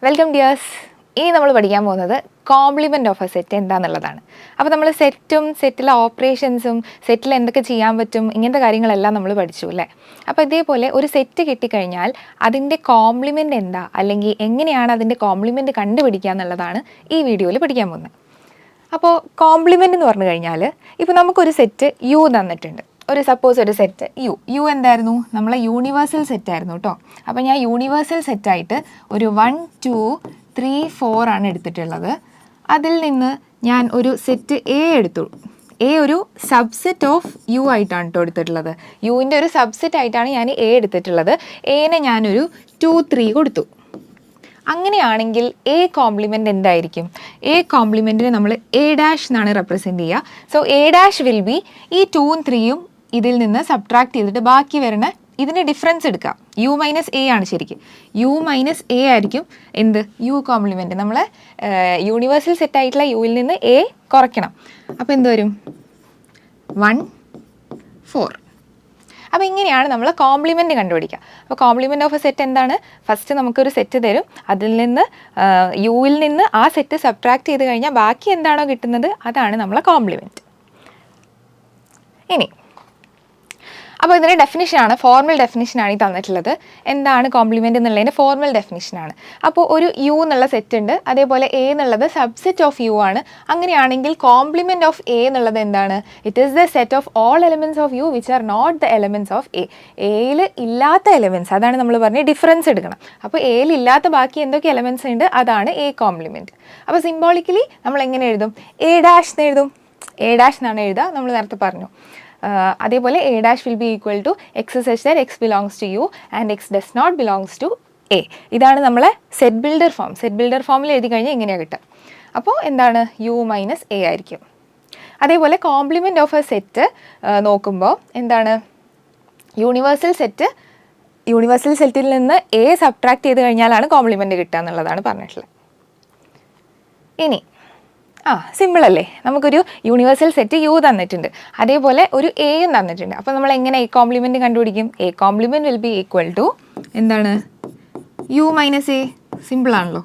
Welcome dears. ഇനി നമ്മൾ പഠിക്കാൻ പോകുന്നത് കോംപ്ലിമെൻ്റ് ഓഫ് എ സെറ്റ് എന്താണെന്നുള്ളതാണ്. അപ്പോൾ നമ്മൾ സെറ്റും സെറ്റിലെ ഓപ്പറേഷൻസും സെറ്റിൽ എന്തൊക്കെ ചെയ്യാൻ പറ്റും ഇങ്ങനത്തെ കാര്യങ്ങളെല്ലാം നമ്മൾ പഠിച്ചു അല്ലേ. അപ്പോൾ ഇതേപോലെ ഒരു സെറ്റ് കിട്ടിക്കഴിഞ്ഞാൽ അതിൻ്റെ കോംപ്ലിമെൻ്റ് എന്താ, അല്ലെങ്കിൽ എങ്ങനെയാണ് അതിൻ്റെ കോംപ്ലിമെൻ്റ് കണ്ടുപിടിക്കുക എന്നുള്ളതാണ് ഈ വീഡിയോയിൽ പഠിക്കാൻ പോകുന്നത്. അപ്പോൾ കോംപ്ലിമെൻ്റ് എന്ന് പറഞ്ഞു കഴിഞ്ഞാൽ ഇപ്പോൾ നമുക്കൊരു സെറ്റ് യു തന്നിട്ടുണ്ട്. സപ്പോസ് ഒരു സെറ്റ് യു എന്തായിരുന്നു, നമ്മളെ യൂണിവേഴ്സൽ സെറ്റായിരുന്നു കേട്ടോ. അപ്പോൾ ഞാൻ യൂണിവേഴ്സൽ സെറ്റായിട്ട് ഒരു 1 2 3 4 ആണ് എടുത്തിട്ടുള്ളത്. അതിൽ നിന്ന് ഞാൻ ഒരു സെറ്റ് എ എടുത്തു. എ ഒരു സബ്സെറ്റ് ഓഫ് യു ആയിട്ടാണ് കേട്ടോ എടുത്തിട്ടുള്ളത്. യുവിൻ്റെ ഒരു സബ്സെറ്റ് ആയിട്ടാണ് ഞാൻ എ എടുത്തിട്ടുള്ളത്. എനെ ഞാനൊരു 2 3 കൊടുത്തു. അങ്ങനെയാണെങ്കിൽ എ കോംപ്ലിമെൻ്റ് എന്തായിരിക്കും? എ കോംപ്ലിമെൻറ്റിനെ നമ്മൾ എ ഡാഷ് എന്നാണ് റെപ്രസെൻറ്റ് ചെയ്യുക. So A dash will B ഈ 2ഉം 3യും ഇതിൽ നിന്ന് സബ്ട്രാക്ട് ചെയ്തിട്ട് ബാക്കി വരുന്ന ഇതിൻ്റെ ഡിഫറൻസ് എടുക്കുക. യു മൈനസ് എ ആണ് ശരിക്കും. യു മൈനസ് എ ആയിരിക്കും എന്ത്, യു കോംപ്ലിമെൻറ്റ്. നമ്മൾ യൂണിവേഴ്സൽ സെറ്റായിട്ടുള്ള യുവിൽ നിന്ന് എ കുറയ്ക്കണം. അപ്പോൾ എന്ത് വരും? 1 4. അപ്പോൾ ഇങ്ങനെയാണ് നമ്മൾ കോംപ്ലിമെൻറ്റ് കണ്ടുപിടിക്കുക. അപ്പോൾ കോംപ്ലിമെൻറ്റ് ഓഫ് എ സെറ്റ് എന്താണ്? ഫസ്റ്റ് നമുക്കൊരു സെറ്റ് തരും, അതിൽ നിന്ന് യുവിൽ നിന്ന് ആ സെറ്റ് സബ്ട്രാക്ട് ചെയ്ത് കഴിഞ്ഞാൽ ബാക്കി എന്താണോ കിട്ടുന്നത് അതാണ് നമ്മളെ കോംപ്ലിമെൻറ്റ്. ഇനി അപ്പോൾ ഇതിൻ്റെ ഡെഫിനിഷനാണ്, ഫോർമൽ ഡെഫിനിഷനാണ് ഈ തന്നിട്ടുള്ളത്. എന്താണ് കോംപ്ലിമെൻ്റ് എന്നുള്ളതിൻ്റെ ഫോർമൽ ഡെഫിനിഷനാണ്. അപ്പോൾ ഒരു യു എന്നുള്ള സെറ്റ് ഉണ്ട്, അതേപോലെ എ എന്നുള്ളത് സബ്സെറ്റ് ഓഫ് യു ആണ്. അങ്ങനെയാണെങ്കിൽ കോംപ്ലിമെൻറ്റ് ഓഫ് എ എന്നുള്ളത് എന്താണ്? It is the set of all elements of U which are not the elements of A. എയിൽ ഇല്ലാത്ത എലമെൻറ്റ്സ്, അതാണ് നമ്മൾ പറഞ്ഞ് ഡിഫറൻസ് എടുക്കണം. അപ്പോൾ എയിൽ ഇല്ലാത്ത ബാക്കി എന്തൊക്കെ എലമെൻറ്റ്സ് ഉണ്ട് അതാണ് എ കോംപ്ലിമെൻറ്റ്. അപ്പോൾ സിംബോളിക്കലി നമ്മൾ എങ്ങനെ എഴുതും? എ ഡാഷ് എന്ന് എഴുതും. എ ഡാഷ് എന്നാണ് എഴുതുക, നമ്മൾ നേരത്തെ പറഞ്ഞു. അതേപോലെ A dash will be equal to X such that X belongs to U and X does not belongs to A. ഇതാണ് നമ്മളെ set builder form. Set builder ഫോമിൽ എഴുതി കഴിഞ്ഞാൽ ഇങ്ങനെയാണ് കിട്ടുക. അപ്പോൾ എന്താണ്? യു മൈനസ് എ ആയിരിക്കും. അതേപോലെ കോംപ്ലിമെൻ്റ് ഓഫ് എ സെറ്റ് നോക്കുമ്പോൾ എന്താണ്? യൂണിവേഴ്സൽ സെറ്റിൽ നിന്ന് എ സബ്ട്രാക്ട് ചെയ്ത് കഴിഞ്ഞാലാണ് കോംപ്ലിമെൻ്റ് കിട്ടുക എന്നുള്ളതാണ് പറഞ്ഞിട്ടുള്ളത്. ഇനി സിമ്പിൾ അല്ലേ, നമുക്കൊരു യൂണിവേഴ്സൽ സെറ്റ് യു തന്നിട്ടുണ്ട്, അതേപോലെ ഒരു എയും തന്നിട്ടുണ്ട്. അപ്പോൾ നമ്മൾ എങ്ങനെ എ കോംപ്ലിമെൻറ്റ് കണ്ടുപിടിക്കും? A complement will be equal to എന്താണ്? U minus A. സിമ്പിളാണല്ലോ.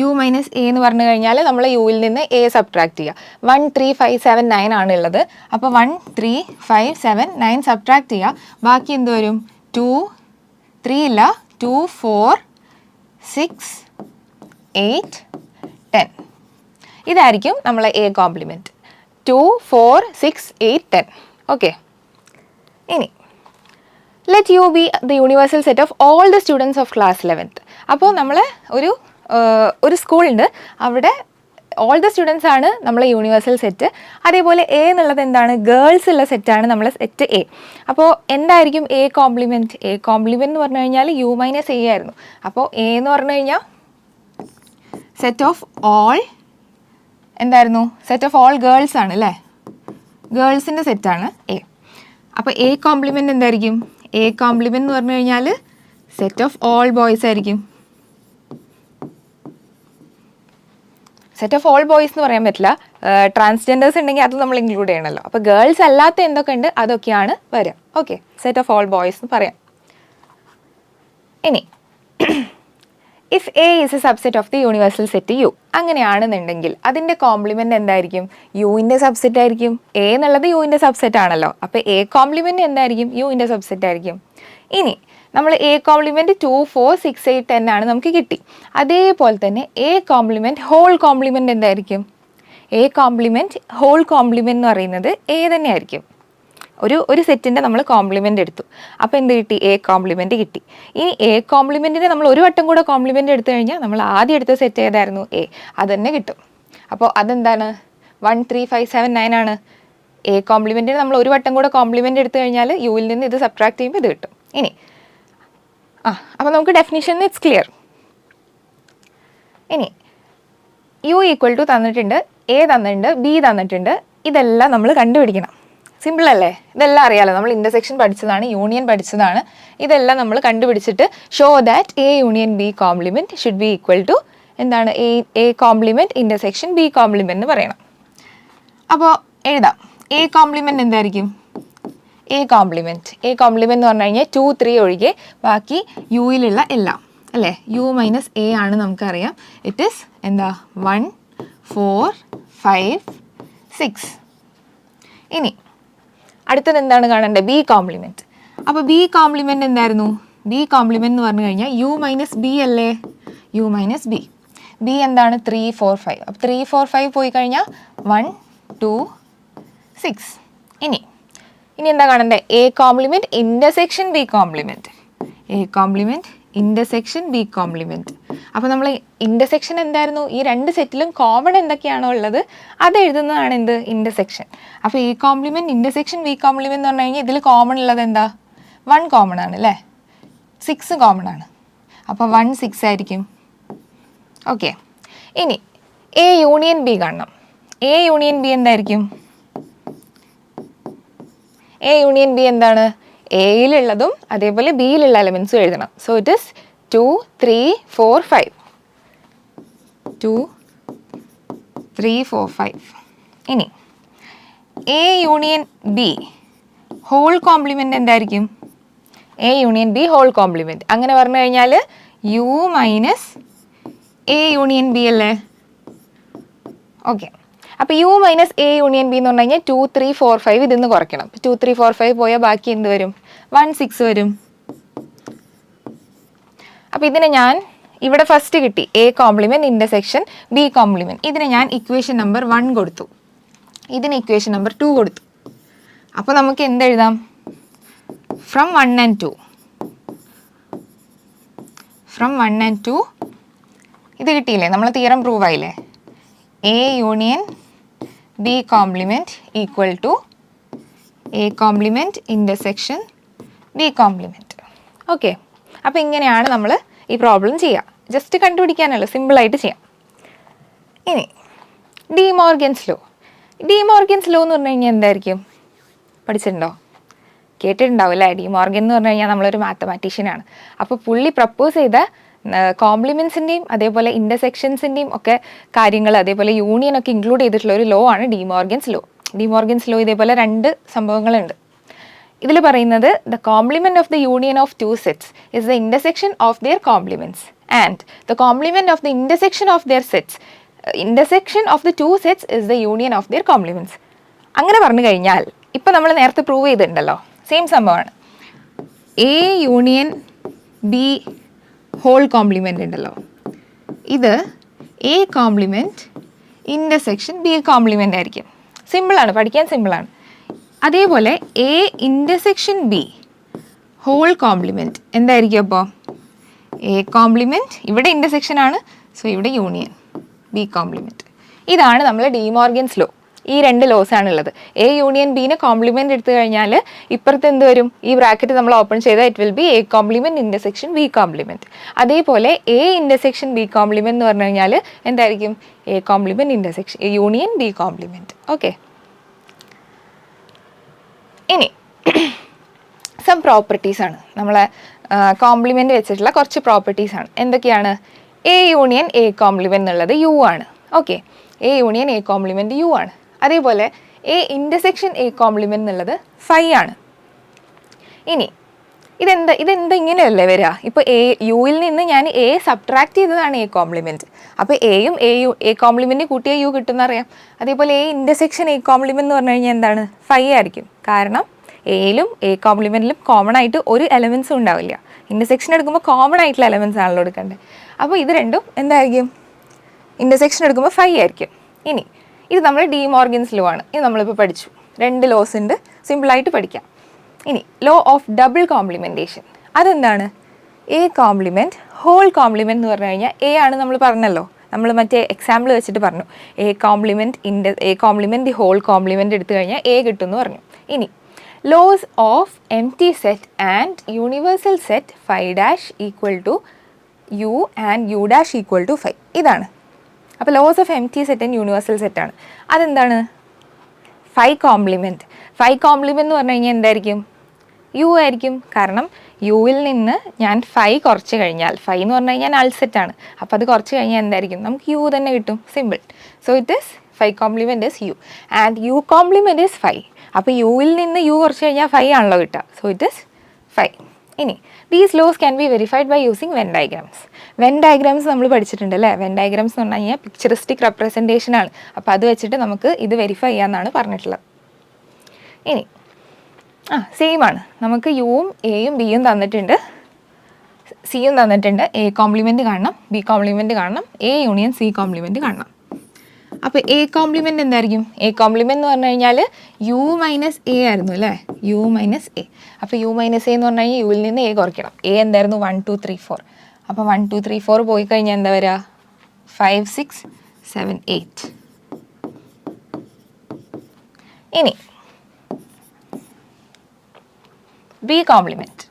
യു മൈനസ് എ എന്ന് പറഞ്ഞു കഴിഞ്ഞാൽ നമ്മൾ യുവിൽ നിന്ന് എ സബ്ട്രാക്ട് ചെയ്യുക. 1 3 5 7 9 ആണ് ഉള്ളത്. അപ്പോൾ 1 3 5 7 9 സബ്ട്രാക്ട് ചെയ്യുക. ബാക്കി എന്ത് വരും? 2 3 ഇല്ല, 2 4 6 8 10. ഇതായിരിക്കും നമ്മളെ എ കോംപ്ലിമെൻറ്റ്. 2 4 6 8 10. ഓക്കെ. ഇനി let U be the universal set of all the students of class 11th. അപ്പോൾ നമ്മൾ ഒരു സ്കൂളുണ്ട്, അവിടെ ഓൾ ദ സ്റ്റുഡൻസ് ആണ് നമ്മളെ യൂണിവേഴ്സൽ സെറ്റ്. അതേപോലെ എ എന്നുള്ളത് എന്താണ്? ഗേൾസ് ഉള്ള സെറ്റാണ് നമ്മളെ സെറ്റ് എ. അപ്പോൾ എന്തായിരിക്കും എ കോംപ്ലിമെൻറ്റ്? എ കോംപ്ലിമെൻറ്റ് എന്ന് പറഞ്ഞു കഴിഞ്ഞാൽ യു മൈനസ് എ ആയിരുന്നു. അപ്പോൾ എ എന്ന് പറഞ്ഞു കഴിഞ്ഞാൽ സെറ്റ് ഓഫ് ഓൾ എന്തായിരുന്നു? സെറ്റ് ഓഫ് ഓൾ ഗേൾസ് ആണ് അല്ലേ, ഗേൾസിൻ്റെ സെറ്റാണ് എ. അപ്പോൾ എ കോംപ്ലിമെൻറ്റ് എന്തായിരിക്കും? എ കോംപ്ലിമെൻറ്റ് എന്ന് പറഞ്ഞു കഴിഞ്ഞാൽ സെറ്റ് ഓഫ് ഓൾ ബോയ്സ് ആയിരിക്കും. സെറ്റ് ഓഫ് ഓൾ ബോയ്സ് എന്ന് പറയാൻ പറ്റില്ല, ട്രാൻസ്ജെൻഡേഴ്സ് ഉണ്ടെങ്കിൽ അത് നമ്മൾ ഇൻക്ലൂഡ് ചെയ്യണമല്ലോ. അപ്പോൾ ഗേൾസ് അല്ലാത്ത എന്തൊക്കെ ഉണ്ട് അതൊക്കെയാണ് വരിക. Okay, set of all boys എന്ന് പറയാം. ഇനി if A is a subset of the universal set U, അങ്ങനെയാണെന്നുണ്ടെങ്കിൽ അതിൻ്റെ കോംപ്ലിമെൻ്റ് എന്തായിരിക്കും? യുവിൻ്റെ സബ്സെറ്റ് ആയിരിക്കും. എ എന്നുള്ളത് യുവിൻ്റെ സബ്സെറ്റ് ആണല്ലോ. അപ്പോൾ എ കോംപ്ലിമെൻ്റ് എന്തായിരിക്കും? യുവിൻ്റെ സബ്സെറ്റ് ആയിരിക്കും. ഇനി നമ്മൾ എ കോംപ്ലിമെൻറ്റ് 2 4 6 8 10 ആണ് നമുക്ക് കിട്ടി. അതേപോലെ തന്നെ എ കോംപ്ലിമെൻറ്റ് ഹോൾ കോംപ്ലിമെൻറ്റ് എന്തായിരിക്കും? എ കോംപ്ലിമെൻറ്റ് ഹോൾ കോംപ്ലിമെൻറ്റ് എന്ന് പറയുന്നത് എ തന്നെ ആയിരിക്കും. ഒരു സെറ്റിൻ്റെ നമ്മൾ കോംപ്ലിമെൻ്റ് എടുത്തു, അപ്പോൾ എന്ത് കിട്ടി? എ കോംപ്ലിമെൻറ്റ് കിട്ടി. ഇനി എ കോംപ്ലിമെൻറ്റിനെ നമ്മൾ ഒരു വട്ടം കൂടെ കോംപ്ലിമെൻ്റ് എടുത്തു കഴിഞ്ഞാൽ നമ്മൾ ആദ്യം എടുത്ത സെറ്റ് ഏതായിരുന്നു? എ. അത് തന്നെ കിട്ടും. അപ്പോൾ അതെന്താണ്? 1 3 5 7 9 ആണ്. എ കോംപ്ലിമെൻറ്റിന് നമ്മൾ ഒരു വട്ടം കൂടെ കോംപ്ലിമെൻ്റ് എടുത്തു കഴിഞ്ഞാൽ യുവിൽ നിന്ന് ഇത് സബ്ട്രാക്ട് ചെയ്യുമ്പോൾ ഇത് കിട്ടും. ഇനി അപ്പോൾ നമുക്ക് ഡെഫിനിഷൻ ഇറ്റ്സ് ക്ലിയർ. ഇനി യു ഈക്വൽ ടു തന്നിട്ടുണ്ട്, എ തന്നിട്ടുണ്ട്, ബി തന്നിട്ടുണ്ട്. ഇതെല്ലാം നമ്മൾ കണ്ടുപിടിക്കണം. സിമ്പിൾ അല്ലേ? ഇതെല്ലാം അറിയാമല്ലോ, നമ്മൾ ഇൻ്റർസെക്ഷൻ പഠിച്ചതാണ്, യൂണിയൻ പഠിച്ചതാണ്. ഇതെല്ലാം നമ്മൾ കണ്ടുപിടിച്ചിട്ട് show that A union B complement should be equal to എന്താണ്? A complement intersection B complement എന്ന് പറയണം. അപ്പോൾ എഴുതാം. എ കോംപ്ലിമെൻറ്റ് എന്തായിരിക്കും? എ കോംപ്ലിമെൻറ്റ് എന്ന് പറഞ്ഞു കഴിഞ്ഞാൽ 2 3 ഒഴികെ ബാക്കി യുയിലുള്ള എല്ലാം അല്ലേ? യു മൈനസ് എ ആണ് നമുക്കറിയാം. ഇറ്റ് ഈസ് എന്താ 1 4 5 6. ഇനി അടുത്തത് എന്താണ് കാണേണ്ടത്? B complement. അപ്പോൾ ബി കോംപ്ലിമെൻറ്റ് എന്തായിരുന്നു? ബി കോംപ്ലിമെൻറ്റ് എന്ന് പറഞ്ഞു കഴിഞ്ഞാൽ യു മൈനസ് ബി അല്ലേ? U minus B. ബി എന്താണ്? 3 4 5. അപ്പോൾ 3 4 5 പോയി കഴിഞ്ഞാൽ 1 2 6. ഇനി എന്താ കാണണ്ടേ? A complement intersection B complement. A complement intersection B complement. അപ്പോൾ നമ്മൾ ഇൻ്റർസെക്ഷൻ എന്തായിരുന്നു? ഈ രണ്ട് സെറ്റിലും കോമൺ എന്തൊക്കെയാണോ ഉള്ളത് അത് എഴുതുന്നതാണ് എന്ത്? ഇൻ്റർസെക്ഷൻ. അപ്പോൾ A complement intersection B complement എന്ന് പറഞ്ഞു കഴിഞ്ഞാൽ ഇതിൽ കോമൺ ഉള്ളത് എന്താ? 1 കോമൺ ആണ് അല്ലേ? 6 കോമൺ ആണ്. അപ്പോൾ 1 6 ആയിരിക്കും. ഓക്കെ. ഇനി എ യൂണിയൻ ബി കാണണം. എ യൂണിയൻ ബി എന്തായിരിക്കും? എ യൂണിയൻ ബി എന്താണ്? എയിലുള്ളതും അതേപോലെ ബിയിലുള്ള എലമെൻസും എഴുതണം. So it is 2 3 4 5. 2 3 4 5. ഇനി A union B whole complement എന്തായിരിക്കും? A union B whole complement. അങ്ങനെ പറഞ്ഞു കഴിഞ്ഞാൽ U minus A union B അല്ലേ? ഓക്കെ. അപ്പോൾ U minus A union B എന്ന് പറഞ്ഞു കഴിഞ്ഞാൽ 2 3 4 5 ഇതിന്ന് കുറയ്ക്കണം. 2 3 4 5 പോയാൽ ബാക്കി എന്ത് വരും? 1 6 വരും. അപ്പോൾ ഇതിനെ ഞാൻ ഇവിടെ ഫസ്റ്റ് കിട്ടി A complement intersection B compliment. ഇതിനെ ഞാൻ ഇക്വേഷൻ നമ്പർ 1 കൊടുത്തു. ഇതിന് ഇക്വേഷൻ നമ്പർ 2 കൊടുത്തു. അപ്പോൾ നമുക്ക് എന്തെഴുതാം? From 1 and 2. ഫ്രം 1 and 2 ഇത് കിട്ടിയില്ലേ? നമ്മൾ തിയറം പ്രൂവ് ആയില്ലേ? A union B complement equal to A complement intersection B complement. Okay. അപ്പോൾ ഇങ്ങനെയാണ് നമ്മൾ ഈ പ്രോബ്ലം ചെയ്യുക. ജസ്റ്റ് കണ്ടുപിടിക്കാനല്ലോ, സിമ്പിളായിട്ട് ചെയ്യാം. ഇനി D Morgan's law. De Morgan's law എന്ന് പറഞ്ഞു കഴിഞ്ഞാൽ എന്തായിരിക്കും? പഠിച്ചിട്ടുണ്ടോ? കേട്ടിട്ടുണ്ടാവും അല്ലേ? ഡി മോർഗൻ എന്ന് പറഞ്ഞു കഴിഞ്ഞാൽ നമ്മളൊരു മാത്തമാറ്റീഷ്യനാണ്. അപ്പോൾ പുള്ളി പ്രപ്പോസ് ചെയ്ത കോംപ്ലിമെൻസിൻ്റെയും അതേപോലെ ഇൻ്റർസെക്ഷൻസിൻ്റെയും ഒക്കെ കാര്യങ്ങൾ അതേപോലെ യൂണിയനൊക്കെ ഇൻക്ലൂഡ് ചെയ്തിട്ടുള്ള ഒരു ലോ ആണ് De Morgan's law. De Morgan's law ഇതേപോലെ 2 സംഭവങ്ങളുണ്ട്. ഇതിൽ പറയുന്നത് the complement of the union of 2 sets is the intersection of their complements and the complement of the intersection of their sets intersection of the 2 sets is the union of their complements. അങ്ങനെ പറഞ്ഞു കഴിഞ്ഞാൽ ഇപ്പം നമ്മൾ നേരത്തെ prove ചെയ്തിട്ടുണ്ടല്ലോ, same സംഭവമാണ്. A union B whole complement ഉണ്ടല്ലോ, ഇത് A complement intersection B complement ആയിരിക്കും. സിമ്പിളാണ്, പഠിക്കാൻ സിമ്പിളാണ്. അതേപോലെ A intersection B whole complement എന്തായിരിക്കും? അപ്പോൾ എ കോംപ്ലിമെൻറ്റ് ഇവിടെ ഇൻ്റർസെക്ഷൻ ആണ്, സോ ഇവിടെ യൂണിയൻ ബി കോംപ്ലിമെൻറ്റ്. ഇതാണ് നമ്മൾ ഡി മോർഗൻസ് ലോ. ഈ 2 ലോസ് ആണുള്ളത്. എ യൂണിയൻ ബിന് കോംപ്ലിമെൻ്റ് എടുത്തു കഴിഞ്ഞാൽ ഇപ്പുറത്ത് എന്ത് വരും? ഈ ബ്രാക്കറ്റ് നമ്മൾ ഓപ്പൺ ചെയ്താൽ it will be A complement intersection B complement. അതേപോലെ എ ഇൻ്റർസെക്ഷൻ ബി കോംപ്ലിമെൻറ്റ് എന്ന് പറഞ്ഞു കഴിഞ്ഞാൽ എന്തായിരിക്കും? A complement intersection union B complement. Okay. ഇനി സം പ്രോപ്പർട്ടീസാണ് നമ്മളെ കോംപ്ലിമെൻ്റ് വെച്ചിട്ടുള്ള കുറച്ച് പ്രോപ്പർട്ടീസാണ്. എന്തൊക്കെയാണ്? എ യൂണിയൻ എ കോംപ്ലിമെൻ്റ് എന്നുള്ളത് യു ആണ്. Okay. A union A complement U ആണ്. അതേപോലെ എ ഇൻ്റർസെക്ഷൻ എ കോംപ്ലിമെൻ്റ് എന്നുള്ളത് ഫൈ ആണ്. ഇനി ഇതെന്താ ഇങ്ങനെയല്ലേ വരിക? ഇപ്പോൾ യുവിൽ നിന്ന് ഞാൻ എ സബ്ട്രാക്ട് ചെയ്തതാണ് എ കോംപ്ലിമെൻറ്റ്. അപ്പോൾ എയും എ കോംപ്ലിമെൻറ്റ് കൂട്ടിയ യു കിട്ടുമെന്ന് അറിയാം. അതേപോലെ എ ഇൻ്റർസെക്ഷൻ എ കോംപ്ലിമെൻ്റ് എന്ന് പറഞ്ഞു കഴിഞ്ഞാൽ എന്താണ്? ഫൈ ആയിരിക്കും. കാരണം എയിലും എ കോംപ്ലിമെൻറ്റിലും കോമൺ ആയിട്ട് ഒരു എലമെൻസും ഉണ്ടാവില്ല. ഇൻ്റർസെക്ഷൻ എടുക്കുമ്പോൾ കോമൺ ആയിട്ടുള്ള എലമെൻസ് ആണല്ലോ എടുക്കേണ്ടത്. അപ്പോൾ ഇത് രണ്ടും എന്തായിരിക്കും? ഇൻ്റർസെക്ഷൻ എടുക്കുമ്പോൾ ഫൈ ആയിരിക്കും. ഇനി ഇത് നമ്മൾ ഡി മോർഗൻസ് ലോ ആണ്. ഇത് നമ്മളിപ്പോൾ പഠിച്ചു. 2 ലോസ് ഉണ്ട്, സിമ്പിളായിട്ട് പഠിക്കാം. ഇനി ലോ ഓഫ് ഡബിൾ കോംപ്ലിമെൻറ്റേഷൻ. അതെന്താണ്? എ കോംപ്ലിമെൻറ്റ് ഹോൾ കോംപ്ലിമെൻറ്റ് എന്ന് പറഞ്ഞു കഴിഞ്ഞാൽ എ ആണ് നമ്മൾ പറഞ്ഞല്ലോ. നമ്മൾ മറ്റേ എക്സാമ്പിൾ വെച്ചിട്ട് പറഞ്ഞു എ കോംപ്ലിമെൻറ്റ് ഹോൾ കോംപ്ലിമെൻറ്റ് എടുത്തു കഴിഞ്ഞാൽ എ കിട്ടുമെന്ന് പറഞ്ഞു. ഇനി laws of empty set and universal set phi dash equal to U and U dash equal to phi. ഇതാണ്. അപ്പോൾ laws of empty set and universal സെറ്റാണ്. അതെന്താണ്? Phi compliment. Phi compliment എന്ന് പറഞ്ഞു കഴിഞ്ഞാൽ എന്തായിരിക്കും? യു ആയിരിക്കും. കാരണം യുവിൽ നിന്ന് ഞാൻ ഫൈ കുറച്ച് കഴിഞ്ഞാൽ, ഫൈ എന്ന് പറഞ്ഞു കഴിഞ്ഞാൽ നൾ സെറ്റാണ്, അപ്പോൾ അത് കുറച്ച് കഴിഞ്ഞാൽ എന്തായിരിക്കും? നമുക്ക് യു തന്നെ കിട്ടും. Simple. So it is phi complement is U and U complement is phi. അപ്പോൾ യുവിൽ നിന്ന് യു കുറച്ച് കഴിഞ്ഞാൽ ഫൈ ആണല്ലോ കിട്ടുക. So it is phi. ഇനി these laws can be verified by using Venn diagrams. Venn diagrams നമ്മൾ പഠിച്ചിട്ടുണ്ട് അല്ലേ. വെൻ ഡയഗ്രാംസ് എന്ന് പറഞ്ഞു കഴിഞ്ഞാൽ പിക്ചറിസ്റ്റിക് റെപ്രസെൻറ്റേഷൻ ആണ്. അപ്പോൾ അത് വെച്ചിട്ട് നമുക്ക് ഇത് വെരിഫൈ ചെയ്യാമെന്നാണ് പറഞ്ഞിട്ടുള്ളത്. ഇനി സെയിം ആണ്. നമുക്ക് യുവും എയും ബിയും തന്നിട്ടുണ്ട്, സിയും തന്നിട്ടുണ്ട്. എ കോംപ്ലിമെൻറ്റ് കാണണം, ബി കോംപ്ലിമെൻറ്റ് കാണണം, എ യൂണിയൻ സി കോംപ്ലിമെൻറ്റ് കാണണം. അപ്പോൾ എ കോംപ്ലിമെൻറ്റ് എന്തായിരിക്കും? എ കോംപ്ലിമെൻറ്റ് എന്ന് പറഞ്ഞു കഴിഞ്ഞാൽ യു മൈനസ് എ ആയിരുന്നു അല്ലേ, യു മൈനസ് എ. അപ്പോൾ യു മൈനസ് എ എന്ന് പറഞ്ഞു കഴിഞ്ഞാൽ യുവിൽ നിന്ന് എ കുറയ്ക്കണം. എ എന്തായിരുന്നു? 1 2 3 4. അപ്പോൾ 1 2 3 4 പോയി കഴിഞ്ഞാൽ എന്താ വരിക? 5 6 7 8. ഇനി B complement.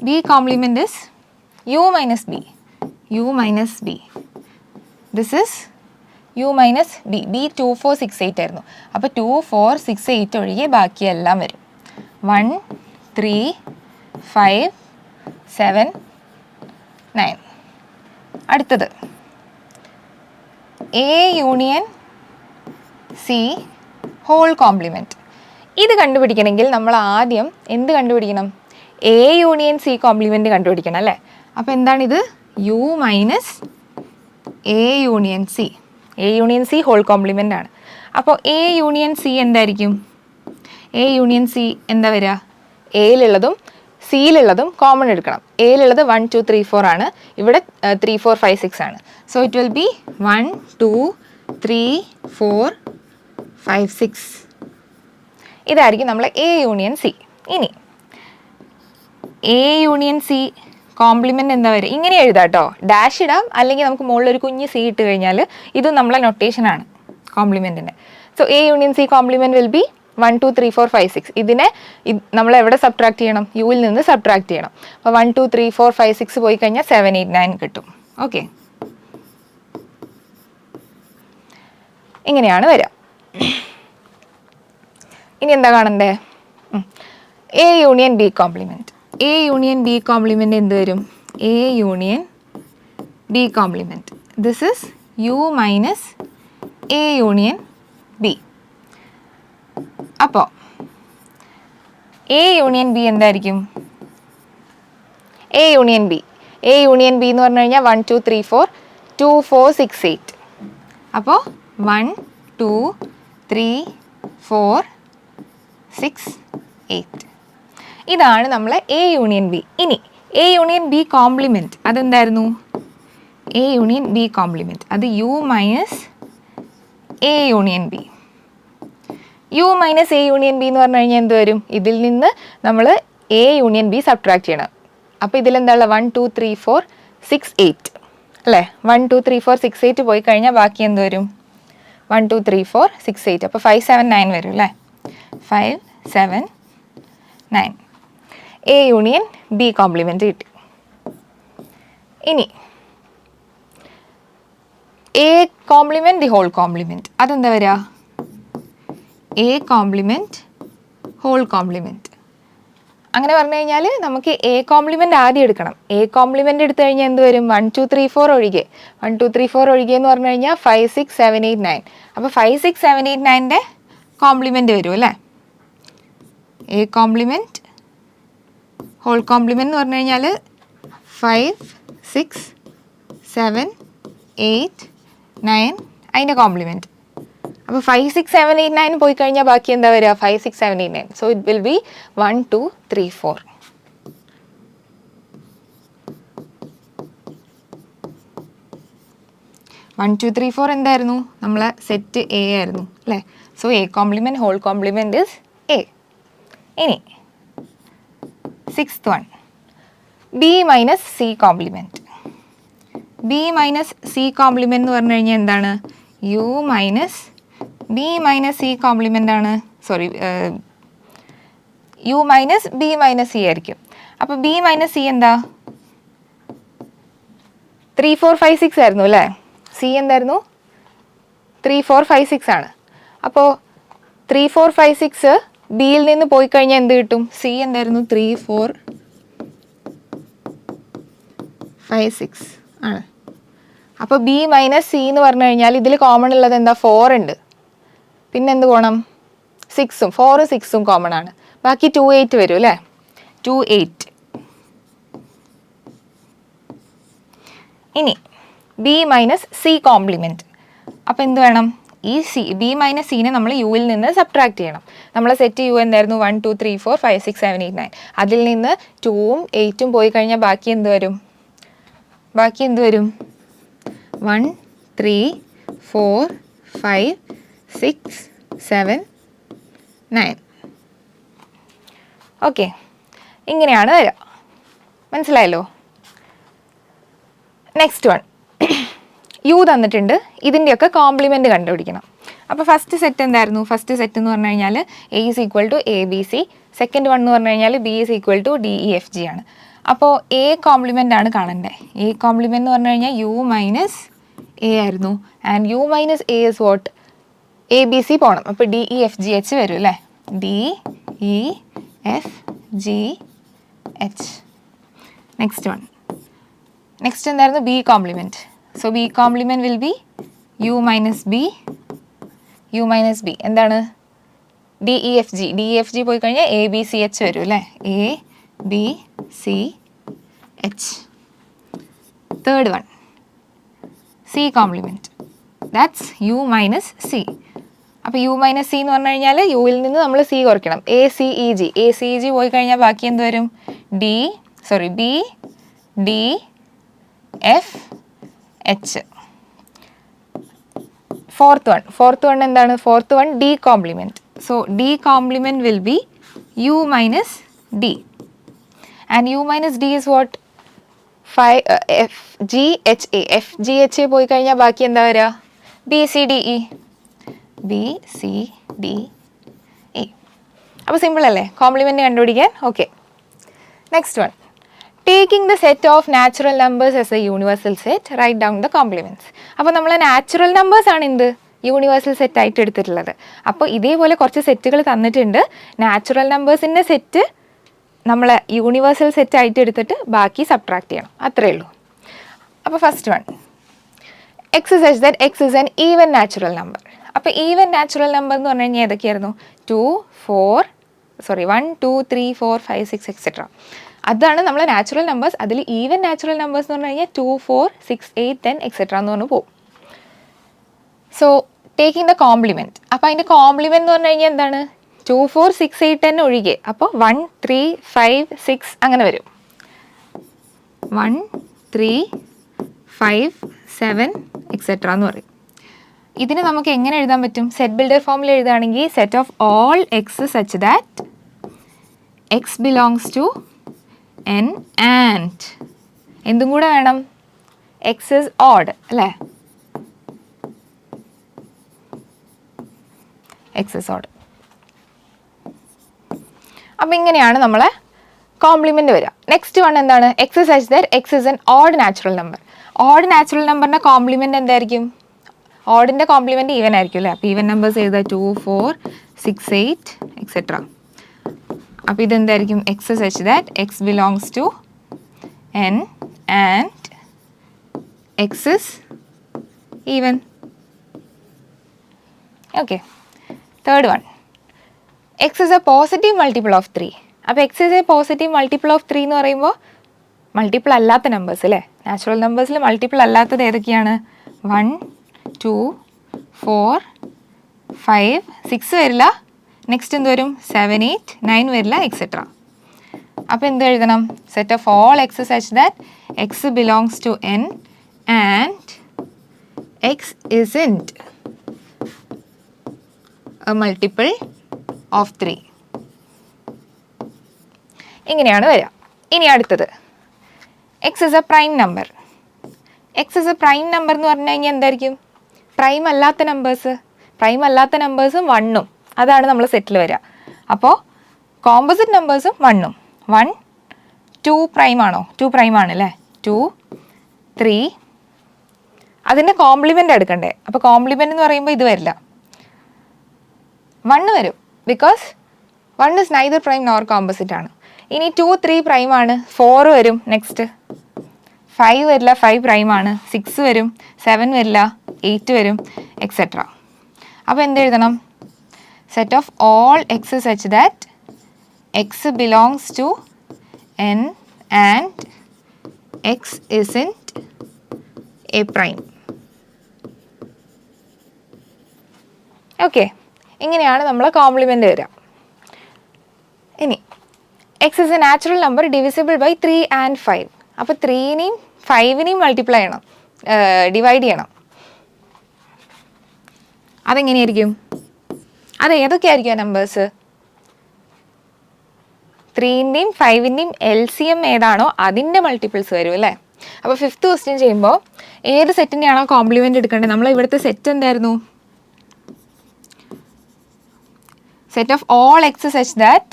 B complement is U minus B, U minus B. This is U minus B. B 2 4 6 8 ആയിരുന്നു. അപ്പോൾ 2 4 6 8 ഒഴികെ ബാക്കിയെല്ലാം വരും. 1 3 5 7 9. അടുത്തത് A union C whole complement. ഇത് കണ്ടുപിടിക്കണമെങ്കിൽ നമ്മൾ ആദ്യം എന്ത് കണ്ടുപിടിക്കണം? എ യൂണിയൻ സി കോംപ്ലിമെൻറ്റ് കണ്ടുപിടിക്കണം അല്ലേ. അപ്പോൾ എന്താണിത്? U minus A union C. A union C whole complement ആണ്. അപ്പോൾ എ യൂണിയൻ സി എന്തായിരിക്കും? എ യൂണിയൻ സി എന്താ വരിക? എയിലുള്ളതും സിയിലുള്ളതും കോമൺ എടുക്കണം. എയിലുള്ളത് 1 2 3 4 ആണ്, ഇവിടെ 3 4 5 6 ആണ്. So it will be 1 2 3 4 5 6. ഇതായിരിക്കും നമ്മൾ എ യൂണിയൻ സി. ഇനി എ യൂണിയൻ സി കോംപ്ലിമെൻറ്റ് എന്താ വരിക? ഇങ്ങനെ എഴുതാം കേട്ടോ, ഡാഷ് ഇടാം, അല്ലെങ്കിൽ നമുക്ക് മുകളിലൊരു കുഞ്ഞ് സി ഇട്ട് കഴിഞ്ഞാൽ ഇതും നമ്മളെ നൊട്ടേഷനാണ് കോംപ്ലിമെൻറ്റിൻ്റെ. So A union C complement will be 1 2 3 4 5 6. ഇതിനെ നമ്മൾ എവിടെ സബ്ട്രാക്ട് ചെയ്യണം? യുവിൽ നിന്ന് സബ്ട്രാക്ട് ചെയ്യണം. അപ്പോൾ 1 2 3 4 5 6 പോയി കഴിഞ്ഞാൽ 7 8 9 കിട്ടും. ഓക്കെ, ഇങ്ങനെയാണ് വരിക. ഇനി എന്താ കാണണ്ടേ? A union B complement. A union B complement എന്ത് വരും? A union B complement. This is U minus A union B. അപ്പോൾ എ യൂണിയൻ ബി എന്തായിരിക്കും? A union B, A union B എന്ന് പറഞ്ഞു കഴിഞ്ഞാൽ 1 2 3 4 2 4 6 8. അപ്പോൾ 1 2 3 4 6 8. ഇതാണ് നമ്മളെ എ യൂണിയൻ ബി. ഇനി എ യൂണിയൻ ബി കോംപ്ലിമെൻറ്റ് അതെന്തായിരുന്നു? എ യൂണിയൻ ബി കോംപ്ലിമെൻറ്റ് അത് U minus A union B. U minus A union B എന്ന് പറഞ്ഞു കഴിഞ്ഞാൽ എന്ത് വരും? ഇതിൽ നിന്ന് നമ്മൾ എ യൂണിയൻ ബി സബ്ട്രാക്ട് ചെയ്യണം. അപ്പോൾ ഇതിലെന്താ ഉള്ളത്? 1 2 3 4 6 8 അല്ലേ. 1 2 3 4 6 8 പോയി കഴിഞ്ഞാൽ ബാക്കി എന്ത് വരും? 1 2 3 4 6 8. അപ്പോൾ 5 7 9 വരും അല്ലേ. 5 7 9. എ യൂണിയൻ ബി കോംപ്ലിമെൻറ്റ് കിട്ടി. ഇനി A complement the whole complement അതെന്താ വരിക? A complement whole complement. അങ്ങനെ പറഞ്ഞു കഴിഞ്ഞാൽ നമുക്ക് എ കോംപ്ലിമെൻറ്റ് ആദ്യം എടുക്കണം. എ കോംപ്ലിമെൻറ്റ് എടുത്തു കഴിഞ്ഞാൽ എന്ത് വരും? 1 2 3 4 ഒഴികെ 1 2 3 4 ഒഴികെ എന്ന് പറഞ്ഞു കഴിഞ്ഞാൽ 5 6 7 8 9. അപ്പോൾ 5 6 7 8 9ൻ്റെ കോംപ്ലിമെൻറ്റ് വരും അല്ലേ. എ കോംപ്ലിമെൻറ്റ് ഹോൾ കോംപ്ലിമെൻറ്റ് എന്ന് പറഞ്ഞു കഴിഞ്ഞാൽ 5 6 7 8 9 അതിൻ്റെ കോംപ്ലിമെൻറ്റ്. അപ്പോൾ 5 6 7 8 9 പോയി കഴിഞ്ഞാൽ ബാക്കി എന്താ വരിക? 5 6 7 8 9. So it will be 1 2 3 4. One two three four എന്തായിരുന്നു? നമ്മളെ സെറ്റ് എ ആയിരുന്നു അല്ലേ. So A complement whole complement is A. ഇനി 6th one, B minus C complement. B minus C complement എന്ന് പറഞ്ഞു കഴിഞ്ഞാൽ എന്താണ്? U minus B minus C complement ആണ്. Sorry, U minus B minus C ആയിരിക്കും. അപ്പോൾ ബി മൈനസ് സി എന്താ? 3 4 5 6 ആയിരുന്നു അല്ലേ. സി എന്തായിരുന്നു? 3 4 5 6 ആണ്. അപ്പോൾ 3 4 5 6 ബിയിൽ നിന്ന് പോയി കഴിഞ്ഞാൽ എന്ത് കിട്ടും? സി എന്തായിരുന്നു? 3 4 5 6 ആണ്. അപ്പോൾ ബി മൈനസ് സി എന്ന് പറഞ്ഞു കഴിഞ്ഞാൽ ഇതിൽ കോമൺ ഉള്ളത് എന്താ? 4 ഉണ്ട്. പിന്നെ എന്ത് പോകണം? 6ഉം 4 6ഉം കോമൺ ആണ്. ബാക്കി 2 8 വരും അല്ലേ. 2 8. ഇനി ബി മൈനസ് സി കോംപ്ലിമെൻറ്റ്. അപ്പോൾ എന്ത് വേണം? ഈ ബി മൈനസ് സിനെ നമ്മൾ യുവിൽ നിന്ന് സബ്ട്രാക്ട് ചെയ്യണം. നമ്മളെ സെറ്റ് യു എന്തായിരുന്നു? 1 2 3 4 5 6 7 8 9. അതിൽ നിന്ന് 2ഉം 8ഉം പോയി കഴിഞ്ഞാൽ ബാക്കി എന്ത് വരും? 1 3 4 5 6 7 9. ഓക്കെ, ഇങ്ങനെയാണ് വരിക. മനസ്സിലായല്ലോ? നെക്സ്റ്റ് വൺ, യു തന്നിട്ടുണ്ട്, ഇതിൻ്റെയൊക്കെ കോംപ്ലിമെൻറ്റ് കണ്ടുപിടിക്കണം. അപ്പോൾ ഫസ്റ്റ് സെറ്റ് എന്തായിരുന്നു? ഫസ്റ്റ് സെറ്റ് എന്ന് പറഞ്ഞു കഴിഞ്ഞാൽ A is equal to A B C. Second one എന്ന് പറഞ്ഞു കഴിഞ്ഞാൽ B is equal to D E F G ആണ്. അപ്പോൾ എ കോംപ്ലിമെൻ്റ് ആണ് കാണണ്ടേ. എ കോംപ്ലിമെൻ്റ് എന്ന് പറഞ്ഞു കഴിഞ്ഞാൽ യു മൈനസ് എ ആയിരുന്നു. And U minus A is what? A B C പോകണം. അപ്പോൾ D E F G H വരും അല്ലേ. D E F G H. Next one, next എന്തായിരുന്നു? B complement. So B complement will be U minus B. U minus B എന്താണ്? D E F G. D E F G പോയി കഴിഞ്ഞാൽ A B C H വരും അല്ലേ. A B C H. Third one, C complement. That's U minus C. അപ്പോൾ U minus C എന്ന് പറഞ്ഞു കഴിഞ്ഞാൽ യുവിൽ നിന്ന് നമ്മൾ സി കുറയ്ക്കണം. A C E G. A C E G പോയി കഴിഞ്ഞാൽ ബാക്കി എന്ത് വരും? B D F H. Fourth one എന്താണ്? Fourth one D complement. So D complement will be U minus D. And U minus D is what? F G H A. F G H A പോയി കഴിഞ്ഞാൽ ബാക്കി എന്താ വരിക? B C D E. B C D E. അപ്പോൾ simple അല്ലേ complement കണ്ടുപിടിക്കാൻ? Okay, next one, taking the set of natural numbers as a universal set, write down the complements. അപ്പോൾ നമ്മൾ നാച്ചുറൽ നമ്പേഴ്സ് ആണ് എന്ത് യൂണിവേഴ്സൽ സെറ്റ് ആയിട്ട് എടുത്തിട്ടുള്ളത്. അപ്പോൾ ഇതേപോലെ കുറച്ച് സെറ്റുകൾ തന്നിട്ടുണ്ട്. നാച്ചുറൽ നമ്പേഴ്സിൻ്റെ സെറ്റ് നമ്മൾ യൂണിവേഴ്സൽ സെറ്റ് ആയിട്ട് എടുത്തിട്ട് ബാക്കി സബ്ട്രാക്ട് ചെയ്യണം, അത്രയേ ഉള്ളൂ. അപ്പോൾ first one, x such that X is an even natural number. അപ്പോൾ ഈവൻ നാച്ചുറൽ നമ്പർ എന്ന് പറഞ്ഞു കഴിഞ്ഞാൽ ഏതൊക്കെയായിരുന്നു? 1 2 3 4 5 6 എക്സെട്ര. അതാണ് നമ്മൾ നാച്ചുറൽ നമ്പേഴ്സ്. അതിൽ ഈവൻ നാച്ചുറൽ നമ്പേഴ്സ് എന്ന് പറഞ്ഞു കഴിഞ്ഞാൽ 2 4 6 8 10 എക്സെട്ര എന്ന് പറഞ്ഞു പോകും. So taking the compliment. അപ്പോൾ അതിൻ്റെ കോംപ്ലിമെൻറ്റ് എന്ന് പറഞ്ഞു കഴിഞ്ഞാൽ എന്താണ്? 2 4 6 8 10 ഒഴികെ. അപ്പോൾ 1 3 5 6 അങ്ങനെ വരും. 1 3 5 7 എക്സെട്ര എന്ന് പറയും. ഇതിന് നമുക്ക് എങ്ങനെ എഴുതാൻ പറ്റും? സെറ്റ് ബിൽഡർ ഫോമിൽ എഴുതുകയാണെങ്കിൽ set of all X such that X belongs to N and എന്തും കൂടെ വേണം? എക്സ് ഇസ് ഓഡ് അല്ലേ. X is odd. അപ്പം ഇങ്ങനെയാണ് നമ്മളെ കോംപ്ലിമെൻറ്റ് വരിക. നെക്സ്റ്റ് വൺ എന്താണ്? X such that X is an odd natural number. Odd natural നമ്പറിൻ്റെ കോംപ്ലിമെൻറ്റ് എന്തായിരിക്കും? ഓഡിൻ്റെ കോംപ്ലിമെൻറ്റ് ഈവൻ ആയിരിക്കും അല്ലേ. അപ്പോൾ ഈവൻ നമ്പേഴ്സ് എഴുതുക 2 4 6 8 എക്സെട്ര. അപ്പോൾ ഇതെന്തായിരിക്കും? X such that X belongs to N and x is even. Okay, third one, x is a positive multiple of 3. അപ്പോൾ x is a positive multiple of 3 എന്ന് പറയുമ്പോൾ multiple അല്ലാത്ത നമ്പേഴ്സ് അല്ലേ. Natural നമ്പേഴ്സിൽ multiple അല്ലാത്തത് ഏതൊക്കെയാണ്? 1 2 4 5 6 വരില്ല. നെക്സ്റ്റ് എന്ത് വരും? 7 8 9 വരില്ല എക്സെട്ര. അപ്പോൾ എന്ത് എഴുതണം? Set of all X such that X belongs to N and x isn't a multiple of 3. ഇങ്ങനെയാണ് വരിക. ഇനി അടുത്തത്, x is A prime number. എക്സ് ഇസ് എ പ്രൈം നമ്പർ എന്ന് പറഞ്ഞു കഴിഞ്ഞാൽ എന്തായിരിക്കും? പ്രൈം അല്ലാത്ത നമ്പേഴ്സും 1ഉം അതാണ് നമ്മൾ സെറ്റിൽ വരിക. അപ്പോൾ കോമ്പോസിറ്റ് നമ്പേഴ്സും 1ഉം. 1 2 പ്രൈം ആണോ? 2 പ്രൈം ആണ് അല്ലേ. 2 3 അതിൻ്റെ കോംപ്ലിമെൻ്റ് എടുക്കണ്ടേ. അപ്പോൾ കോംപ്ലിമെൻ്റ് എന്ന് പറയുമ്പോൾ ഇത് വരില്ല, 1 വരും. Because 1 is neither prime nor composite ആണ്. ഇനി 2 3 പ്രൈം ആണ്, 4 വരും. നെക്സ്റ്റ് 5 വരില്ല, 5 പ്രൈം ആണ്. 6 വരും, 7 വരില്ല, 8 വരും എക്സെട്ര. അപ്പോൾ എന്ത് എഴുതണം? Set of all X such that X belongs to N and x isn't a prime. Okay, ഇങ്ങനെയാണ് നമ്മൾ കോംപ്ലിമെൻ്റ് വരിക. ഇനി x is a natural number divisible by 3 and 5. അപ്പോൾ 3നെയും 5നെയും മൾട്ടിപ്ലൈ ചെയ്യണം, ഡിവൈഡ് ചെയ്യണം. അതെങ്ങനെയായിരിക്കും? അത് ഏതൊക്കെയായിരിക്കും ആ നമ്പേഴ്സ്? 3ൻ്റെയും 5ൻ്റെയും LCM ഏതാണോ അതിൻ്റെ മൾട്ടിപ്പിൾസ് വരും അല്ലേ. അപ്പോൾ 5th ക്വസ്റ്റ്യൻ ചെയ്യുമ്പോൾ ഏത് സെറ്റിൻ്റെയാണോ കോംപ്ലിമെൻ്റ് എടുക്കേണ്ടത്? നമ്മൾ ഇവിടുത്തെ സെറ്റ് എന്തായിരുന്നു? Set of all X such that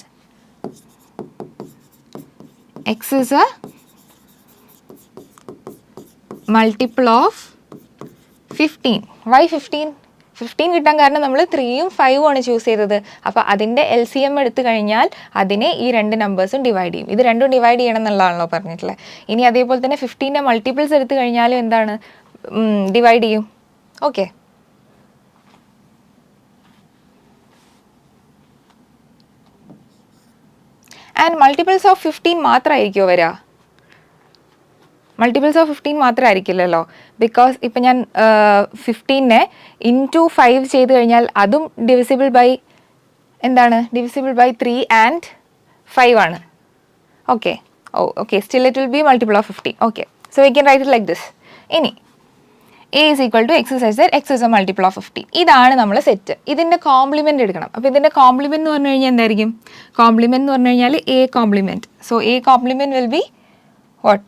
X is a multiple of 15. Why 15? 15 കിട്ടാൻ കാരണം നമ്മൾ 3ഉം 5ഉം ആണ് ചൂസ് ചെയ്തത്. അപ്പോൾ അതിൻ്റെ LCM എടുത്തു കഴിഞ്ഞാൽ അതിനെ ഈ രണ്ട് നമ്പേഴ്സും ഡിവൈഡ് ചെയ്യും. ഇത് രണ്ടും ഡിവൈഡ് ചെയ്യണം എന്നുള്ളതാണല്ലോ പറഞ്ഞിട്ടുള്ളത്. ഇനി അതേപോലെ തന്നെ 15ൻ്റെ മൾട്ടിപ്പിൾസ് എടുത്തു കഴിഞ്ഞാലും എന്താണ്, ഡിവൈഡ് ചെയ്യും. ഓക്കെ, ആൻഡ് മൾട്ടിപ്പിൾസ് ഓഫ് 15 മാത്രമായിരിക്കുമോ വരിക? Multiples of 15 മാത്രമായിരിക്കില്ലല്ലോ. ബിക്കോസ് ഇപ്പം ഞാൻ 15നെ ഇൻറ്റു 5 ചെയ്ത് കഴിഞ്ഞാൽ അതും ഡിവിസിബിൾ ബൈ എന്താണ്? ഡിവിസിബിൾ ബൈ 3 and 5 ആണ്. Okay, okay, still it will be multiple of 15. Okay, so we can write it like this. ഇനി A is equal to X such that X is a multiple of 15. ഇതാണ് നമ്മൾ set. ഇതിൻ്റെ compliment എടുക്കണം. അപ്പോൾ ഇതിൻ്റെ compliment എന്ന് പറഞ്ഞു കഴിഞ്ഞാൽ എന്തായിരിക്കും? കോംപ്ലിമെൻ്റ് എന്ന് പറഞ്ഞു കഴിഞ്ഞാൽ A complement. So A complement will B what?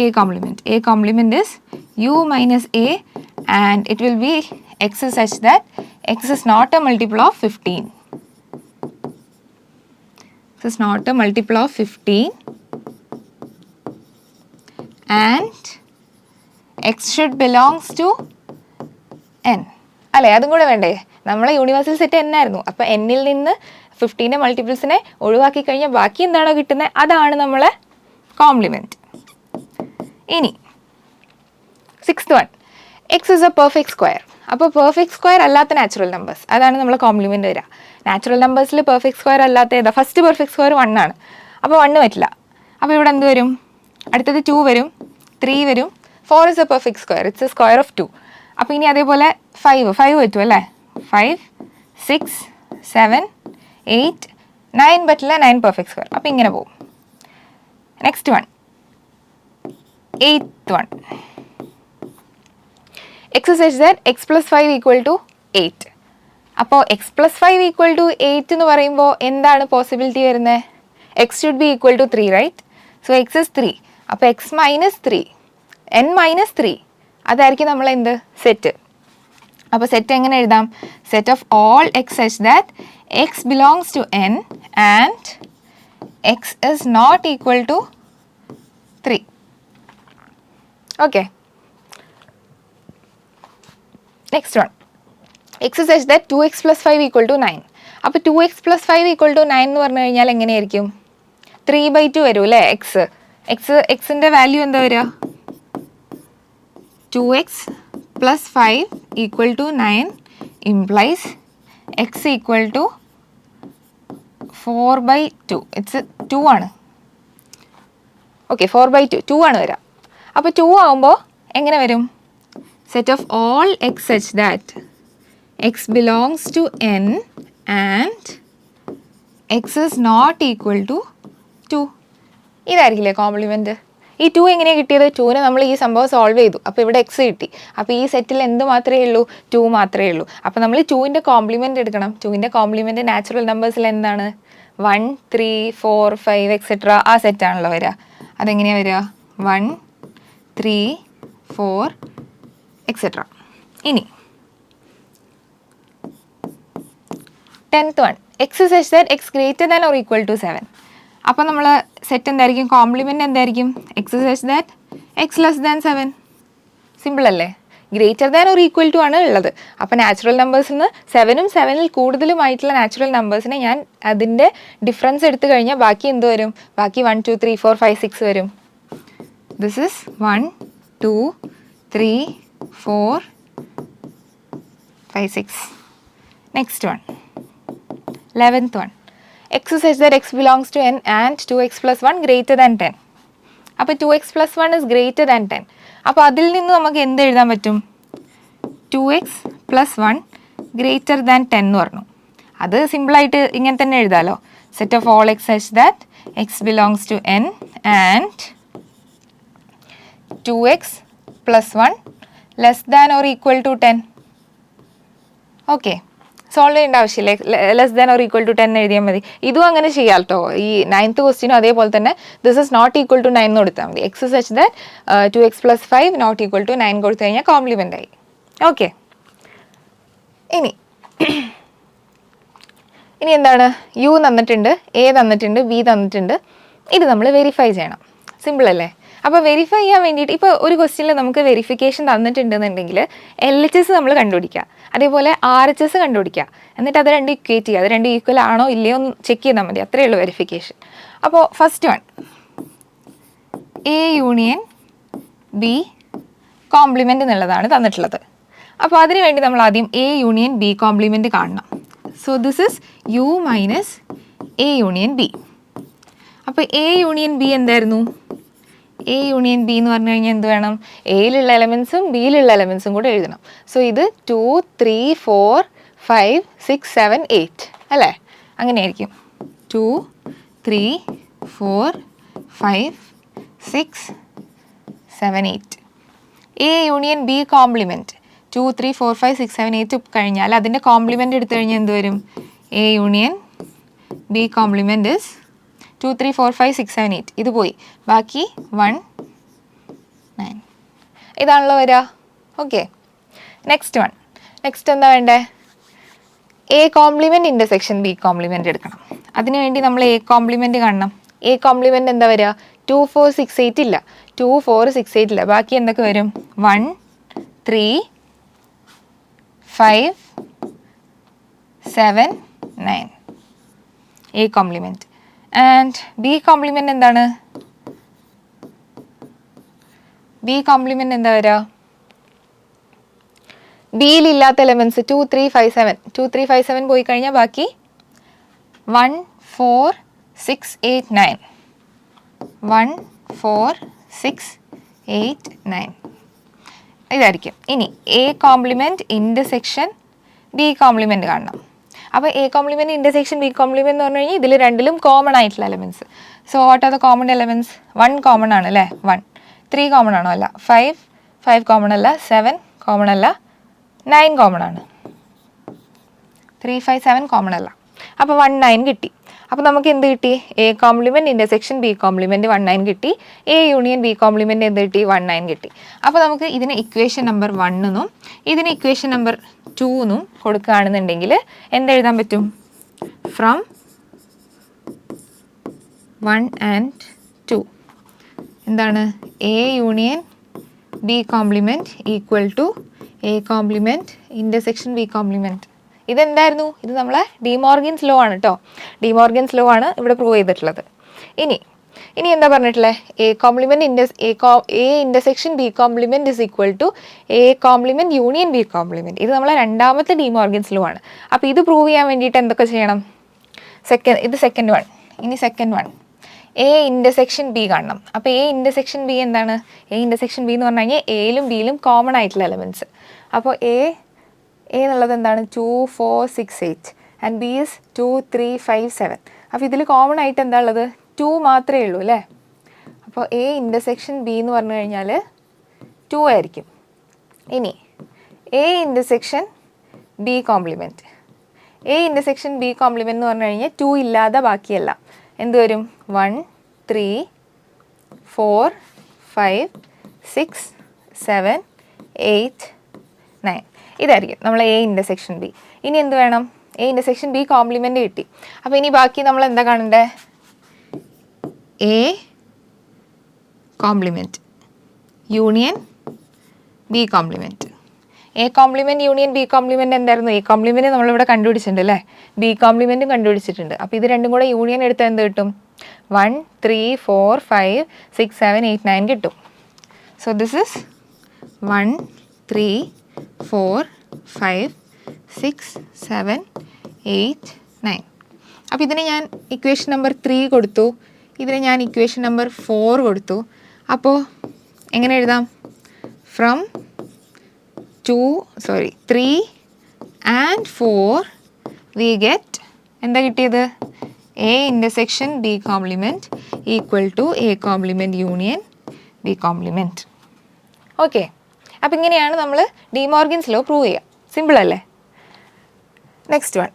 A complement. A complement is u minus a and it will be x is such that x is not a multiple of 15. This is not a multiple of 15 and x should belongs to n. അല്ലേ, അതും കൂടെ വേണ്ടേ? നമ്മളെ universal set n ആയിരുന്നു. അപ്പോൾ എന്നിൽ നിന്ന് 15ൻ്റെ മൾട്ടിപ്പിൾസിനെ ഒഴിവാക്കി കഴിഞ്ഞാൽ ബാക്കി എന്താണോ കിട്ടുന്നത് അതാണ് നമ്മളെ കോംപ്ലിമെൻറ്റ്. ഇനി 6th one, x is A perfect square. അപ്പോൾ പെർഫെക്റ്റ് സ്ക്വയർ അല്ലാത്ത നാച്ചുറൽ നമ്പേഴ്സ്, അതാണ് നമ്മൾ കോംപ്ലിമെൻ്റ് വരിക. നാച്ചുറൽ നമ്പേഴ്സിൽ പെർഫെക്റ്റ് സ്ക്വയർ അല്ലാത്ത ഏതാ? ഫസ്റ്റ് പെർഫെക്റ്റ് സ്ക്വയർ 1 ആണ്. അപ്പോൾ 1 പറ്റില്ല. അപ്പോൾ ഇവിടെ എന്ത് വരും? അടുത്തത് 2 വരും, 3 വരും. 4 is A perfect square, it's A square of 2. അപ്പോൾ ഇനി അതേപോലെ 5 പറ്റും അല്ലേ? 5, 6, 7, 8, 9 പറ്റില്ല, 9 പെർഫെക്റ്റ് സ്ക്വയർ. അപ്പോൾ ഇങ്ങനെ പോകും. Next one, 8th one, x such that x plus 5 equal to 8. അപ്പോൾ x plus 5 equal to 8 എന്ന് പറയുമ്പോൾ എന്താണ് പോസിബിലിറ്റി വരുന്നത്? x should be equal to 3, right? So x is 3. അപ്പോൾ x minus 3, n minus 3, അതായിരിക്കും നമ്മൾ എന്ത്? സെറ്റ്. അപ്പോൾ സെറ്റ് എങ്ങനെ എഴുതാം? Set of all x such that x belongs to n and x is not equal to 3. Okay. Next one. X such that 2x plus 5 equal to 9. അപ്പോൾ 2x plus 5 equal to 9 എന്ന് പറഞ്ഞു കഴിഞ്ഞാൽ എങ്ങനെയായിരിക്കും? 3/2 വരും അല്ലേ? എക്സിൻ്റെ വാല്യൂ എന്താ വരിക? 2x plus 5 equal to 9 implies x equal to 4/2. It's 2 ആണ്. ഓക്കെ, 4/2, 2 ആണ് വരിക. അപ്പോൾ 2 ആകുമ്പോൾ എങ്ങനെ വരും? Set of all X such that X belongs to n and x is not equal to 2. ഇതായിരിക്കില്ലേ കോംപ്ലിമെൻറ്റ്? ഈ 2 എങ്ങനെയാണ് കിട്ടിയത്? 2നെ നമ്മൾ ഈ സംഭവം സോൾവ് ചെയ്തു. അപ്പോൾ ഇവിടെ എക്സ് കിട്ടി. അപ്പോൾ ഈ സെറ്റിൽ എന്ത് മാത്രമേ ഉള്ളൂ? 2 മാത്രമേ ഉള്ളൂ. അപ്പോൾ നമ്മൾ 2ൻ്റെ കോംപ്ലിമെൻറ്റ് എടുക്കണം. 2ൻ്റെ കോംപ്ലിമെൻറ്റ് നാച്ചുറൽ നമ്പേഴ്സിൽ എന്താണ്? 1, 3, 4, 5 എക്സെട്ര ആ സെറ്റാണല്ലോ വരിക. അതെങ്ങനെയാണ് വരിക? 1, 3, 4 എക്സെട്ര. ഇനി 10th one, x such that x greater than or equal to 7. അപ്പോൾ നമ്മൾ സെറ്റ് എന്തായിരിക്കും? കോംപ്ലിമെൻ്റ് എന്തായിരിക്കും? X such that x less than 7. Simple അല്ലേ? Greater than or equal to ആണ് ഉള്ളത്. അപ്പോൾ നാച്ചുറൽ നമ്പേഴ്സിൽ നിന്ന് 7ഉം 7ൽ കൂടുതലുമായിട്ടുള്ള നാച്ചുറൽ നമ്പേഴ്സിനെ ഞാൻ അതിൻ്റെ ഡിഫറൻസ് എടുത്തു കഴിഞ്ഞാൽ ബാക്കി എന്ത് വരും? ബാക്കി 1, 2, 3, 4, 5, 6 വരും. This is 1, 2, 3, 4, 5, 6. Next one, 11th one. X such that x belongs to n and 2x plus 1 greater than 10. അപ്പോൾ 2x + 1 ഇസ് ഗ്രേറ്റർ ദാൻ 10. അപ്പോൾ അതിൽ നിന്ന് നമുക്ക് എന്ത് എഴുതാൻ പറ്റും? 2x + 1 ഗ്രേറ്റർ ദാൻ 10 എന്ന് പറഞ്ഞു. അത് സിമ്പിളായിട്ട് ഇങ്ങനെ തന്നെ എഴുതാമല്ലോ. Set of all X such that X belongs to n and 2x + 1 less than or equal to 10. Okay, solve ചെയ്യേണ്ട ആവശ്യമില്ല. Less than or equal to 10 എഴുതിയാൽ മതി. ഇതും അങ്ങനെ ചെയ്യാം കേട്ടോ. ഈ 9th ക്വസ്റ്റ്യനും അതേപോലെ തന്നെ this is not equal to 9 എന്ന് കൊടുത്താൽ മതി. X such that 2x + 5 not equal to 9 കൊടുത്തു കഴിഞ്ഞാൽ കോംപ്ലിമെൻ്റ് ആയി. ഓക്കെ, ഇനി എന്താണ്? യു തന്നിട്ടുണ്ട്, എ തന്നിട്ടുണ്ട്, ബി തന്നിട്ടുണ്ട്. ഇത് നമ്മൾ വെരിഫൈ ചെയ്യണം. സിമ്പിൾ അല്ലേ? അപ്പോൾ വെരിഫൈ ചെയ്യാൻ വേണ്ടിയിട്ട് ഇപ്പോൾ ഒരു ക്വസ്റ്റ്യനിൽ നമുക്ക് വെരിഫിക്കേഷൻ തന്നിട്ടുണ്ടെന്നുണ്ടെങ്കിൽ LHS നമ്മൾ കണ്ടുപിടിക്കുക, അതേപോലെ RHS കണ്ടുപിടിക്കുക, എന്നിട്ട് അത് രണ്ടും ഇക്വേറ്റ് ചെയ്യുക. അത് രണ്ടും ഈക്വൽ ആണോ ഇല്ലയോ എന്ന് ചെക്ക് ചെയ്താൽ മതി. അത്രയേ ഉള്ളൂ വെരിഫിക്കേഷൻ. അപ്പോൾ first one A union B compliment എന്നുള്ളതാണ് തന്നിട്ടുള്ളത്. അപ്പോൾ അതിന് വേണ്ടി നമ്മൾ ആദ്യം A യൂണിയൻ B കോംപ്ലിമെൻ്റ് കാണണം. So this is U minus A union B. അപ്പോൾ A യൂണിയൻ B എന്തായിരുന്നു? A യൂണിയൻ B എന്ന് പറഞ്ഞു കഴിഞ്ഞാൽ എന്ത് വേണം? എയിലുള്ള എലമെൻസും ബിയിലുള്ള എലമെൻസും കൂടെ എഴുതണം. സോ ഇത് 2, 3, 4, 5, 6, 7, 8 അല്ലേ? അങ്ങനെയായിരിക്കും. 2, 3, 4, 5, 6, 7, 8. A യൂണിയൻ B കോംപ്ലിമെൻറ്റ് 2, 3, 4, 5, 6, 7, 8 കഴിഞ്ഞാൽ അതിൻ്റെ കോംപ്ലിമെൻ്റ് എടുത്തു കഴിഞ്ഞാൽ എന്ത് വരും? A union B complement is 2, 3, 4, 5, 6, 7, 8. ഇത് പോയി, ബാക്കി 1, 9. ഇതാണല്ലോ വരിക. ഓക്കെ, നെക്സ്റ്റ് എന്താ വേണ്ടേ? A complement intersection B compliment എടുക്കണം. അതിനുവേണ്ടി നമ്മൾ A കോംപ്ലിമെൻ്റ് കാണണം. A കോംപ്ലിമെൻ്റ് എന്താ വരിക? 2, 4, 6, 8 ഇല്ല. 2, 4, 6, 8 ഇല്ല. ബാക്കി എന്തൊക്കെ വരും? 1, 3, 5, 7, 9. A compliment. And B compliment എന്താണ്? B കോംപ്ലിമെൻ്റ് എന്താ വരിക? ബിയിലില്ലാത്ത എലമെൻറ്റ്സ് 2, 3, 5, 7. 2, 3, 5, 7 പോയി കഴിഞ്ഞാൽ ബാക്കി 1, 4, 6, 8, 9. 1, 4, 6, 8, 9. ഇതായിരിക്കും. ഇനി A complement intersection B compliment കാണണം. അപ്പോൾ A complement intersection B compliment എന്ന് പറഞ്ഞു കഴിഞ്ഞാൽ ഇതിൽ രണ്ടിലും കോമൺ ആയിട്ടുള്ള elements. So what are the common elements? 1 common ആണ് അല്ലേ? 1. 3 കോമൺ ആണോ? അല്ല. 5 കോമൺ അല്ല. 7 കോമൺ അല്ല. 9 കോമൺ ആണ്. 3, 5, 7 കോമൺ അല്ല. അപ്പോൾ 1, 9 കിട്ടി. അപ്പോൾ നമുക്ക് എന്ത് കിട്ടി? A complement intersection B compliment 1, 9 കിട്ടി. A യൂണിയൻ B കോംപ്ലിമെൻ്റ് എന്ത് കിട്ടി? 1, 9 കിട്ടി. അപ്പോൾ നമുക്ക് ഇതിന് ഇക്വേഷൻ നമ്പർ 1 എന്നും ഇതിന് ഇക്വേഷൻ നമ്പർ 2 എന്നും കൊടുക്കുകയാണെന്നുണ്ടെങ്കിൽ എന്തെഴുതാൻ പറ്റും? ഫ്രം 1 and 2 എന്താണ്? A union B complement equal to A complement intersection B complement. ഇതെന്തായിരുന്നു? ഇത് നമ്മളെ ഡിമോർഗൻസ് ലോ ആണ് കേട്ടോ. ഡിമോർഗൻസ് ലോ ആണ് ഇവിടെ പ്രൂവ് ചെയ്തിട്ടുള്ളത്. ഇനി എന്താ പറഞ്ഞിട്ടുള്ളത്? A complement A intersection B complement is equal to A complement union B complement. ഇത് നമ്മളെ രണ്ടാമത്തെ ഡിമോർഗൻസ് ലോ ആണ്. അപ്പോൾ ഇത് പ്രൂവ് ചെയ്യാൻ വേണ്ടിയിട്ട് എന്തൊക്കെ ചെയ്യണം? ഇത് സെക്കൻഡ് വൺ. ഇനി second one A intersection B കാണണം. അപ്പോൾ A ഇൻ്റർസെക്ഷൻ B എന്താണ്? A ഇൻ്റർസെക്ഷൻ B എന്ന് പറഞ്ഞു കഴിഞ്ഞാൽ എയിലും ബിയിലും കോമൺ ആയിട്ടുള്ള എലമെൻറ്റ്സ്. അപ്പോൾ A എന്നുള്ളത് എന്താണ്? 2, 4, 6, 8 ആൻഡ് B ഇസ് 2, 3, 5, 7. അപ്പോൾ ഇതിൽ കോമൺ ആയിട്ട് എന്താ ഉള്ളത്? 2 മാത്രമേ ഉള്ളൂ അല്ലേ? അപ്പോൾ A ഇൻ്റർസെക്ഷൻ B എന്ന് പറഞ്ഞു കഴിഞ്ഞാൽ 2 ആയിരിക്കും. ഇനി A intersection B compliment. A intersection B compliment എന്ന് പറഞ്ഞു കഴിഞ്ഞാൽ 2 ഇല്ലാതെ ബാക്കിയല്ല. എന്ത് വരും? 1, 3, 4, 5, 6, 7, 8, 9. ഇതായിരിക്കും നമ്മൾ A ഇൻ്റർസെക്ഷൻ B. ഇനി എന്ത് വേണം? A ഇൻ്റർസെക്ഷൻ B കോംപ്ലിമെൻ്റ് കിട്ടി. അപ്പോൾ ഇനി ബാക്കി നമ്മൾ എന്താ കാണണ്ടേ? A complement union B compliment. A complement union B compliment എന്തായിരുന്നു? A കോംപ്ലിമെൻ്റ് നമ്മളിവിടെ കണ്ടുപിടിച്ചിട്ടുണ്ട് അല്ലേ? B കോംപ്ലിമെൻറ്റും കണ്ടുപിടിച്ചിട്ടുണ്ട്. അപ്പോൾ ഇത് രണ്ടും കൂടെ യൂണിയൻ എടുത്താൽ എന്ത് കിട്ടും? 1, 3, 4, 5, 6, 7, 8, 9 കിട്ടും. So this is 1, 3, 4, 5, 6, 7, 8, 9. അപ്പോൾ ഇതിന് ഞാൻ ഇക്വേഷൻ നമ്പർ 3 കൊടുത്തു. ഇതിന് ഞാൻ ഇക്വേഷൻ നമ്പർ 4 കൊടുത്തു. അപ്പോൾ എങ്ങനെ എഴുതാം? ഫ്രം 3 and 4 we get എന്താ കിട്ടിയത്? A intersection B complement equal to A complement union B complement. Okay, അപ്പം ഇങ്ങനെയാണ് നമ്മൾ ഡി മോർഗൻസ് ലോ പ്രൂവ് ചെയ്യുക. സിമ്പിൾ അല്ലേ? Next one,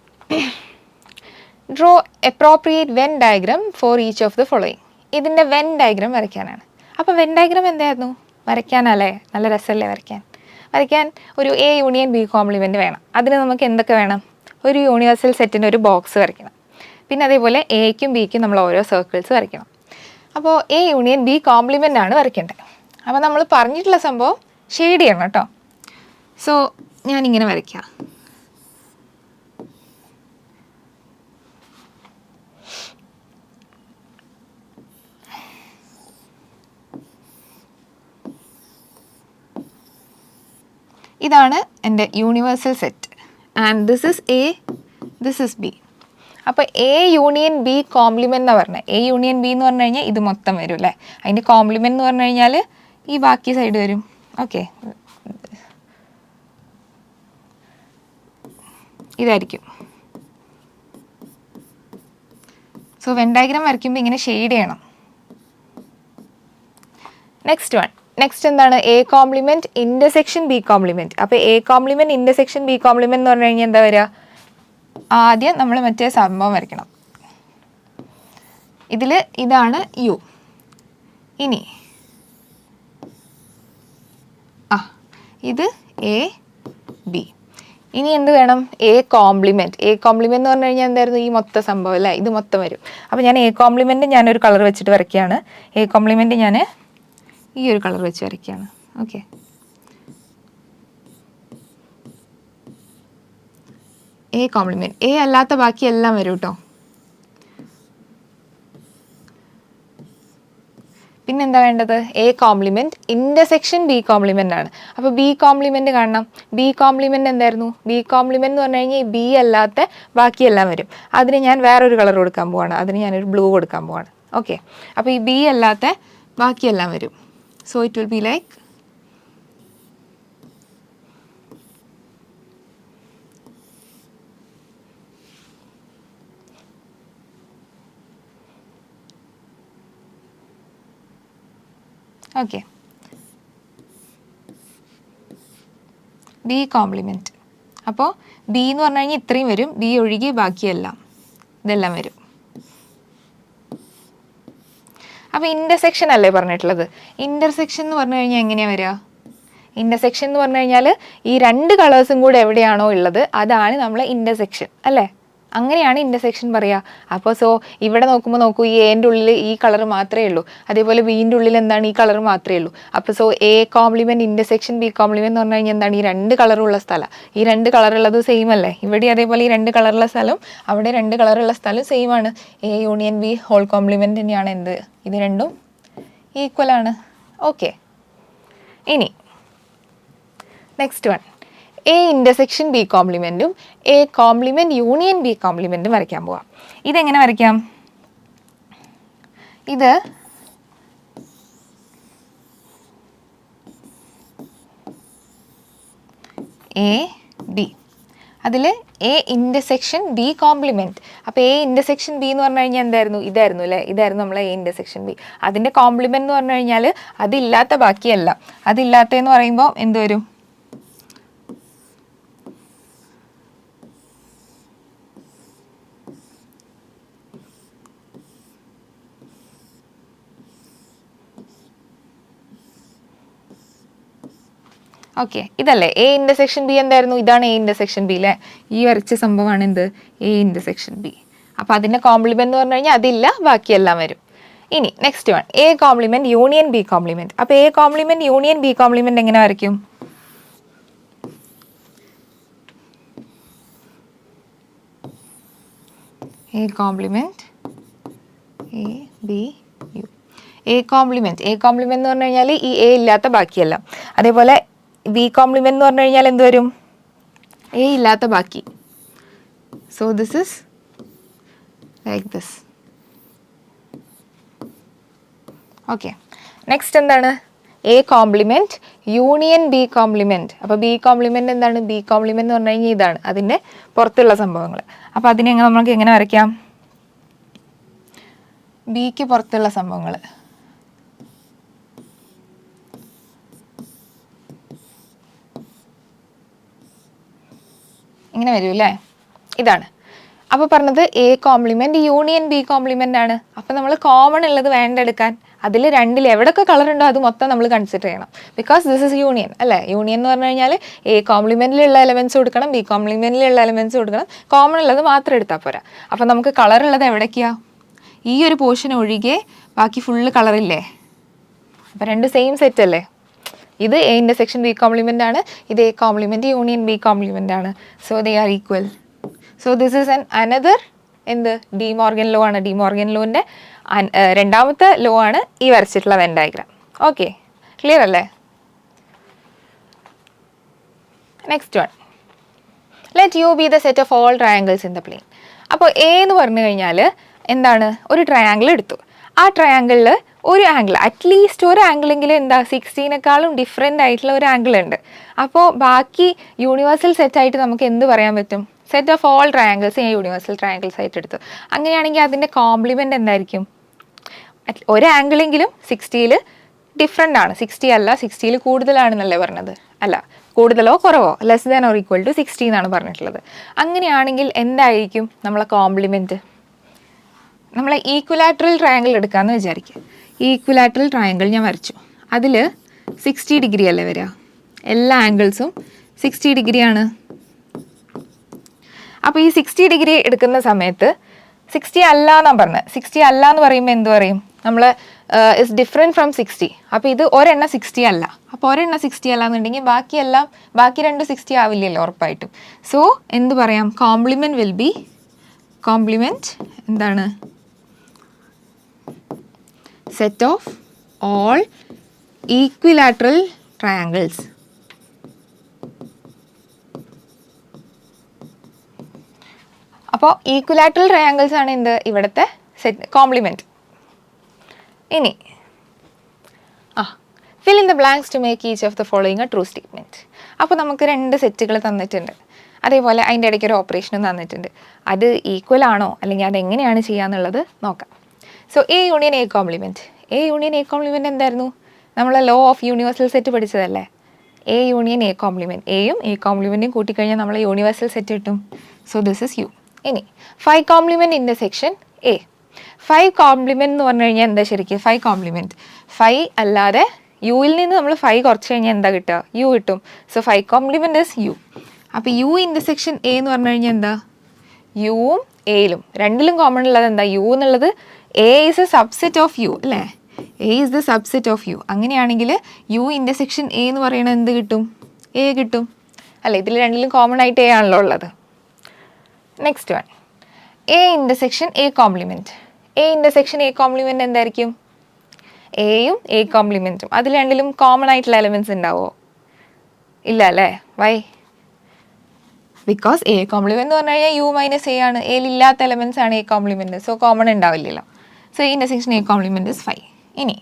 draw appropriate when diagram for each of the following. ഇതിൻ്റെ when diagram വരയ്ക്കാനാണ്. അപ്പോൾ when diagram എന്തായിരുന്നു? വരയ്ക്കാനല്ലേ? നല്ല രസമല്ലേ വരയ്ക്കാൻ ഒരു എ യൂണിയൻ ബി കോംപ്ലിമെൻറ്റ് വേണം. അതിന് നമുക്ക് എന്തൊക്കെ വേണം? ഒരു യൂണിവേഴ്സൽ സെറ്റിൻ്റെ ഒരു ബോക്സ് വരയ്ക്കണം. പിന്നെ അതേപോലെ എയ്ക്കും ബിക്കും നമ്മൾ ഓരോ സർക്കിൾസ് വരയ്ക്കണം. അപ്പോൾ എ യൂണിയൻ ബി കോംപ്ലിമെൻ്റ് ആണ് വരയ്ക്കേണ്ടത്. അപ്പോൾ നമ്മൾ പറഞ്ഞിട്ടുള്ള സംഭവം ഷെയ്ഡ് ചെയ്യണം കേട്ടോ. സോ ഞാനിങ്ങനെ വരയ്ക്കാം. ഇതാണ് എൻ്റെ universal set and this is A, this is B. അപ്പോൾ എ യൂണിയൻ ബി കോംപ്ലിമെൻ്റ് എന്നാണ് പറഞ്ഞത്. എ യൂണിയൻ ബി എന്ന് പറഞ്ഞു കഴിഞ്ഞാൽ ഇത് മൊത്തം വരും അല്ലേ. അതിൻ്റെ കോംപ്ലിമെൻ്റ് എന്ന് പറഞ്ഞു കഴിഞ്ഞാൽ ഈ ബാക്കി സൈഡ് വരും. ഓക്കെ, ഇതായിരിക്കും. സോ വെൻ ഡയഗ്രാം വരയ്ക്കുമ്പോൾ ഇങ്ങനെ ഷെയ്ഡ് ചെയ്യണം. നെക്സ്റ്റ് എന്താണ്? A complement intersection B complement. അപ്പോൾ A complement intersection B complement എന്ന് പറഞ്ഞു കഴിഞ്ഞാൽ എന്താ വരിക? ആദ്യം നമ്മൾ മറ്റേ സംഭവം വരയ്ക്കണം. ഇതിൽ ഇതാണ് യു. ഇനി ഇത് എ ബി. ഇനി എന്ത് വേണം? A complement. എ കോംപ്ലിമെൻറ്റ് എന്ന് പറഞ്ഞു കഴിഞ്ഞാൽ എന്തായിരുന്നു? ഈ മൊത്തം സംഭവം അല്ലേ, ഇത് മൊത്തം വരും. അപ്പോൾ ഞാൻ എ കോംപ്ലിമെൻറ്റ് ഞാനൊരു കളർ വെച്ചിട്ട് വരയ്ക്കുകയാണ്. എ കോംപ്ലിമെൻറ്റ് ഞാൻ ഈ ഒരു കളർ വെച്ച് വരയ്ക്കുകയാണ്. Okay, A complement. എ അല്ലാത്ത ബാക്കി എല്ലാം വരും കേട്ടോ. പിന്നെന്താ വേണ്ടത്? A complement intersection B complement ആണ്. അപ്പോൾ ബി കോംപ്ലിമെൻറ്റ് കാണണം. ബി കോംപ്ലിമെൻറ്റ് എന്തായിരുന്നു? ബി കോംപ്ലിമെൻറ്റ് എന്ന് പറഞ്ഞു കഴിഞ്ഞാൽ ബി അല്ലാത്ത ബാക്കിയെല്ലാം വരും. അതിന് ഞാൻ വേറൊരു കളർ കൊടുക്കാൻ പോവാണ്. അതിന് ഞാനൊരു ബ്ലൂ കൊടുക്കാൻ പോവാണ്. ഓക്കെ, അപ്പോൾ ഈ ബി അല്ലാത്ത ബാക്കിയെല്ലാം വരും. So it will be like okay, B complement. അപ്പോൾ ബി എന്ന് പറഞ്ഞു കഴിഞ്ഞാൽ ഇത്രയും വരും. ബി ഒഴികെ ബാക്കിയെല്ലാം ഇതെല്ലാം വരും. അപ്പോൾ ഇൻ്റർസെക്ഷൻ അല്ലേ പറഞ്ഞിട്ടുള്ളത്? ഇൻ്റർസെക്ഷൻ എന്ന് പറഞ്ഞു കഴിഞ്ഞാൽ എങ്ങനെയാണ് വരിക? ഇൻ്റർസെക്ഷൻ എന്ന് പറഞ്ഞു കഴിഞ്ഞാൽ ഈ രണ്ട് കളേഴ്സും കൂടെ എവിടെയാണോ ഉള്ളത് അതാണ് നമ്മളെ ഇൻ്റർസെക്ഷൻ അല്ലേ. അങ്ങനെയാണ് ഇൻ്റർസെക്ഷൻ പറയുക. അപ്പോൾ സോ ഇവിടെ നോക്കൂ, ഈ എൻ്റെ ഉള്ളിൽ ഈ കളർ മാത്രമേ ഉള്ളൂ. അതേപോലെ ബീൻ്റെ ഉള്ളിൽ എന്താണ്? ഈ കളർ മാത്രമേ ഉള്ളൂ. അപ്പോൾ so A complement intersection B complement എന്ന് പറഞ്ഞു കഴിഞ്ഞാൽ എന്താണ്? ഈ രണ്ട് കളറുള്ള സ്ഥലം. ഈ രണ്ട് കളറുള്ളത് സെയിം അല്ലേ? ഇവിടെ അതേപോലെ ഈ രണ്ട് കളറുള്ള സ്ഥലം, അവിടെ രണ്ട് കളറുള്ള സ്ഥലം സെയിം ആണ്. A union B whole complement തന്നെയാണ് എന്ത്? ഇത് രണ്ടും ഈക്വൽ ആണ്. ഓക്കെ, ഇനി next one, A intersection B കോംപ്ലിമെൻറ്റും എ കോംപ്ലിമെൻറ്റ് യൂണിയൻ ബി കോംപ്ലിമെൻറ്റും വരയ്ക്കാൻ പോവാം. ഇതെങ്ങനെ വരയ്ക്കാം? ഇത് എ ബി, അതിൽ എ ഇൻ്റർസെക്ഷൻ ബി കോംപ്ലിമെൻറ്റ്. അപ്പോൾ എ ഇൻ്റർസെക്ഷൻ ബി എന്ന് പറഞ്ഞു കഴിഞ്ഞാൽ എന്തായിരുന്നു? ഇതായിരുന്നു അല്ലേ, ഇതായിരുന്നു നമ്മളെ എ ഇൻ്റർസെക്ഷൻ ബി. അതിൻ്റെ കോംപ്ലിമെൻറ്റ് എന്ന് പറഞ്ഞു കഴിഞ്ഞാൽ അതില്ലാത്ത ബാക്കിയല്ല. അതില്ലാത്തതെന്ന് പറയുമ്പോൾ എന്ത് വരും? ഓക്കെ, ഇതല്ലേ എ ഇൻ്റർസെക്ഷൻ ബി. എന്തായിരുന്നു? ഇതാണ് എ ഇൻ്റർസെക്ഷൻ ബി അല്ലേ. ഈ വരച്ച സംഭവമാണ് എന്ത്? A intersection B. അപ്പോൾ അതിൻ്റെ കോംപ്ലിമെൻറ്റ് എന്ന് പറഞ്ഞു കഴിഞ്ഞാൽ അതില്ല, ബാക്കിയെല്ലാം വരും. ഇനി next one, A complement union B complement. അപ്പോൾ A complement union B complement എങ്ങനെ വരയ്ക്കും? A complement A B U. A complement എന്ന് പറഞ്ഞു കഴിഞ്ഞാൽ ഈ എ ഇല്ലാത്ത ബാക്കിയെല്ലാം. അതേപോലെ ബി കോംപ്ലിമെൻറ്റ് എന്ന് പറഞ്ഞു കഴിഞ്ഞാൽ എന്ത് വരും? എ ഇല്ലാത്ത ബാക്കി. So this is like this. Okay, next എന്താണ്? A complement union B complement. അപ്പോൾ ബി കോംപ്ലിമെൻറ്റ് എന്താണ്? ബി കോംപ്ലിമെൻറ്റ് എന്ന് പറഞ്ഞു കഴിഞ്ഞാൽ ഇതാണ് അതിൻ്റെ പുറത്തുള്ള സംഭവങ്ങൾ. അപ്പോൾ അതിനെ നമുക്ക് എങ്ങനെ വരയ്ക്കാം? ബിക്ക് പുറത്തുള്ള സംഭവങ്ങൾ ഇങ്ങനെ വരും അല്ലേ? ഇതാണ്. അപ്പോൾ പറഞ്ഞത് A complement union B complement ആണ്. അപ്പോൾ നമ്മൾ കോമൺ ഉള്ളത് വേണ്ട എടുക്കാൻ. അതിൽ രണ്ടിൽ എവിടെയൊക്കെ കളർ ഉണ്ടോ അത് മൊത്തം നമ്മൾ കൺസിഡർ ചെയ്യണം. ബിക്കോസ് ദിസ് ഇസ് യൂണിയൻ അല്ലേ? യൂണിയൻ എന്ന് പറഞ്ഞു കഴിഞ്ഞാൽ എ കോംപ്ലിമെൻറ്റിലുള്ള എലമെൻറ്റ്സ് കൊടുക്കണം, ബി കോംപ്ലിമെൻറ്റിലുള്ള എലമെൻറ്റ്സ് കൊടുക്കണം, കോമൺ ഉള്ളത് മാത്രം എടുത്താൽ പോരാ. അപ്പോൾ നമുക്ക് കളർ ഉള്ളത് എവിടേക്കാണ്? ഈ ഒരു പോർഷൻ ഒഴികെ ബാക്കി ഫുള്ള് കളറില്ലേ? അപ്പോൾ രണ്ട് സെയിം സെറ്റ് അല്ലേ? ഇത് എ ഇൻ്റർസെക്ഷൻ ബി കോംപ്ലിമെൻ്റ് ആണ്, ഇത് A complement union B complement ആണ്. So they are equal. So this is another എന്ത് ഡി മോർഗൻ ലോ ആണ്. ഡി മോർഗൻ ലോൻ്റെ രണ്ടാമത്തെ ലോ ആണ് ഈ വരച്ചിട്ടുള്ള വെൻ ഡയഗ്രാം. ഓക്കെ, ക്ലിയർ അല്ലേ? Next one, let U be the set of all triangles in the plane. അപ്പോൾ A എന്ന് പറഞ്ഞു കഴിഞ്ഞാൽ എന്താണ്? ഒരു ട്രയാങ്കിൾ എടുത്തു. ആ ട്രയാങ്കിളിൽ ഒരു ആംഗിൾ, അറ്റ്ലീസ്റ്റ് ഒരു ആംഗിളെങ്കിലും എന്താ 16നെക്കാളും ഡിഫറെൻ്റ് ആയിട്ടുള്ള ഒരു ആംഗിൾ ഉണ്ട്. അപ്പോൾ ബാക്കി യൂണിവേഴ്സൽ സെറ്റായിട്ട് നമുക്ക് എന്ത് പറയാൻ പറ്റും? സെറ്റ് ഓഫ് ഓൾ ട്രയാങ്കിൾസ് ഞാൻ യൂണിവേഴ്സൽ ട്രയാങ്കിൾസ് ആയിട്ട് എടുത്തു. അങ്ങനെയാണെങ്കിൽ അതിൻ്റെ കോംപ്ലിമെൻ്റ് എന്തായിരിക്കും? ഒരു ആംഗിളെങ്കിലും 60ൽ ഡിഫറെൻ്റ് ആണ്. 60 അല്ല, 60ൽ കൂടുതലാണെന്നല്ലേ പറഞ്ഞത്? അല്ല, കൂടുതലോ കുറവോ, less than or equal to 60 എന്നാണ് പറഞ്ഞിട്ടുള്ളത്. അങ്ങനെയാണെങ്കിൽ എന്തായിരിക്കും നമ്മളെ കോംപ്ലിമെൻറ്റ്? നമ്മളെ ഈക്വലാറ്ററൽ ട്രയാങ്കിൾ എടുക്കാമെന്ന് വിചാരിക്കുക. ഈക്വലാറ്ററൽ ട്രയാങ്കിൾ ഞാൻ വരച്ചു. അതിൽ 60 ഡിഗ്രി അല്ലേ വരിക? എല്ലാ ആംഗിൾസും 60 ഡിഗ്രിയാണ്. അപ്പോൾ ഈ 60 ഡിഗ്രി എടുക്കുന്ന സമയത്ത് 60 അല്ല എന്നാണ് പറഞ്ഞത്. 60 അല്ല എന്ന് പറയുമ്പോൾ എന്ത് പറയും? നമ്മൾ ഇസ് ഡിഫറെൻറ്റ് ഫ്രം 60. അപ്പോൾ ഇത് ഒരെണ്ണം 60 അല്ല. അപ്പോൾ ഒരെണ്ണം 60 അല്ല എന്നുണ്ടെങ്കിൽ ബാക്കി രണ്ടും 60 ആവില്ലല്ലോ ഉറപ്പായിട്ടും. സോ എന്ത് പറയാം? കോംപ്ലിമെൻറ്റ് വിൽ ബി, കോംപ്ലിമെൻറ്റ് എന്താണ്? Set of all equilateral triangles. അപ്പോൾ ഈക്വിലാറ്ററൽ ട്രയാങ്കിൾസ് ആണ് എന്ത്? ഇവിടുത്തെ സെറ്റ് കോംപ്ലിമെൻറ്റ്. ഇനി fill in the blanks to make each of the following a true statement. അപ്പോൾ നമുക്ക് രണ്ട് സെറ്റുകൾ തന്നിട്ടുണ്ട്. അതേപോലെ അതിൻ്റെ ഇടയ്ക്ക് ഒരു ഓപ്പറേഷനും തന്നിട്ടുണ്ട്. അത് ഈക്വൽ ആണോ അല്ലെങ്കിൽ അതെങ്ങനെയാണ് ചെയ്യാന്നുള്ളത് നോക്കാം. So A union A complement. A union A complement എന്തായിരുന്നു? നമ്മൾ ലോ ഓഫ് യൂണിവേഴ്സൽ സെറ്റ് പഠിച്ചതല്ലേ? A union A complement. എയും എ കോംപ്ലിമെൻറ്റും കൂട്ടിക്കഴിഞ്ഞാൽ നമ്മൾ യൂണിവേഴ്സൽ സെറ്റ് കിട്ടും. So this is U. ഇനി 5 കോംപ്ലിമെൻറ്റ് ഇൻ്റർസെക്ഷൻ എ. 5 കോംപ്ലിമെൻറ്റ് എന്ന് പറഞ്ഞു കഴിഞ്ഞാൽ എന്താ ശരിക്കും? 5 കോംപ്ലിമെൻറ്റ് 5 അല്ലാതെ യുവിൽ നിന്ന് നമ്മൾ 5 കുറച്ച് കഴിഞ്ഞാൽ എന്താ കിട്ടുക? യു കിട്ടും. So 5 complement is U. അപ്പോൾ യു ഇൻ്റർസെക്ഷൻ എ എന്ന് പറഞ്ഞു കഴിഞ്ഞാൽ എന്താ? യുവും എയിലും രണ്ടിലും കോമൺ ഉള്ളത് എന്താ? യു എന്നുള്ളത് A is a subset of U അല്ലേ? A is the subset of U. അങ്ങനെയാണെങ്കിൽ യു ഇൻ്റർസെക്ഷൻ എ എന്ന് പറയുന്നത് എന്ത് കിട്ടും? എ കിട്ടും അല്ലേ? ഇതിൽ രണ്ടിലും കോമൺ ആയിട്ട് എ ആണല്ലോ ഉള്ളത്. Next one, A intersection A complement. A intersection A complement എന്തായിരിക്കും? എയും എ കോംപ്ലിമെൻറ്റും. അതിൽ രണ്ടിലും കോമൺ ആയിട്ടുള്ള എലമെൻറ്റ്സ് ഉണ്ടാവുമോ? ഇല്ല അല്ലേ? വൈ? ബിക്കോസ് എ കോംപ്ലിമെൻറ്റ് എന്ന് പറഞ്ഞു കഴിഞ്ഞാൽ യു മൈനസ് എ ആണ്. എയിലില്ലാത്ത എലമെൻറ്റ്സ് ആണ് എ കോംപ്ലിമെൻറ്റ്. സോ കോമൺ ഉണ്ടാവില്ലല്ലോ. So intersection A complement is 5. ഇനി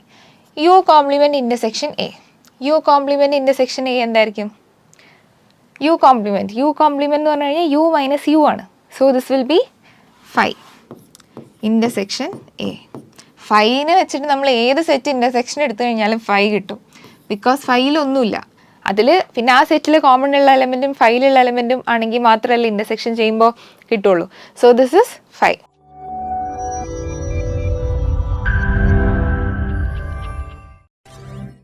U complement intersection A. U complement intersection A എന്തായിരിക്കും? യു കോംപ്ലിമെൻറ്റ് എന്ന് പറഞ്ഞു കഴിഞ്ഞാൽ യു മൈനസ് യു ആണ്. So this will be 5 intersection A. 5നെ വെച്ചിട്ട് നമ്മൾ ഏത് സെറ്റ് ഇൻ്റർസെക്ഷൻ എടുത്തു കഴിഞ്ഞാലും 5 കിട്ടും. ബിക്കോസ് 5ലൊന്നുമില്ല. അതിൽ പിന്നെ ആ സെറ്റിൽ കോമൺ ഉള്ള എലമെൻറ്റും 5ലുള്ള എലമെൻറ്റും ആണെങ്കിൽ മാത്രമല്ല ഇൻ്റർസെക്ഷൻ ചെയ്യുമ്പോൾ കിട്ടുള്ളൂ. So this is 5.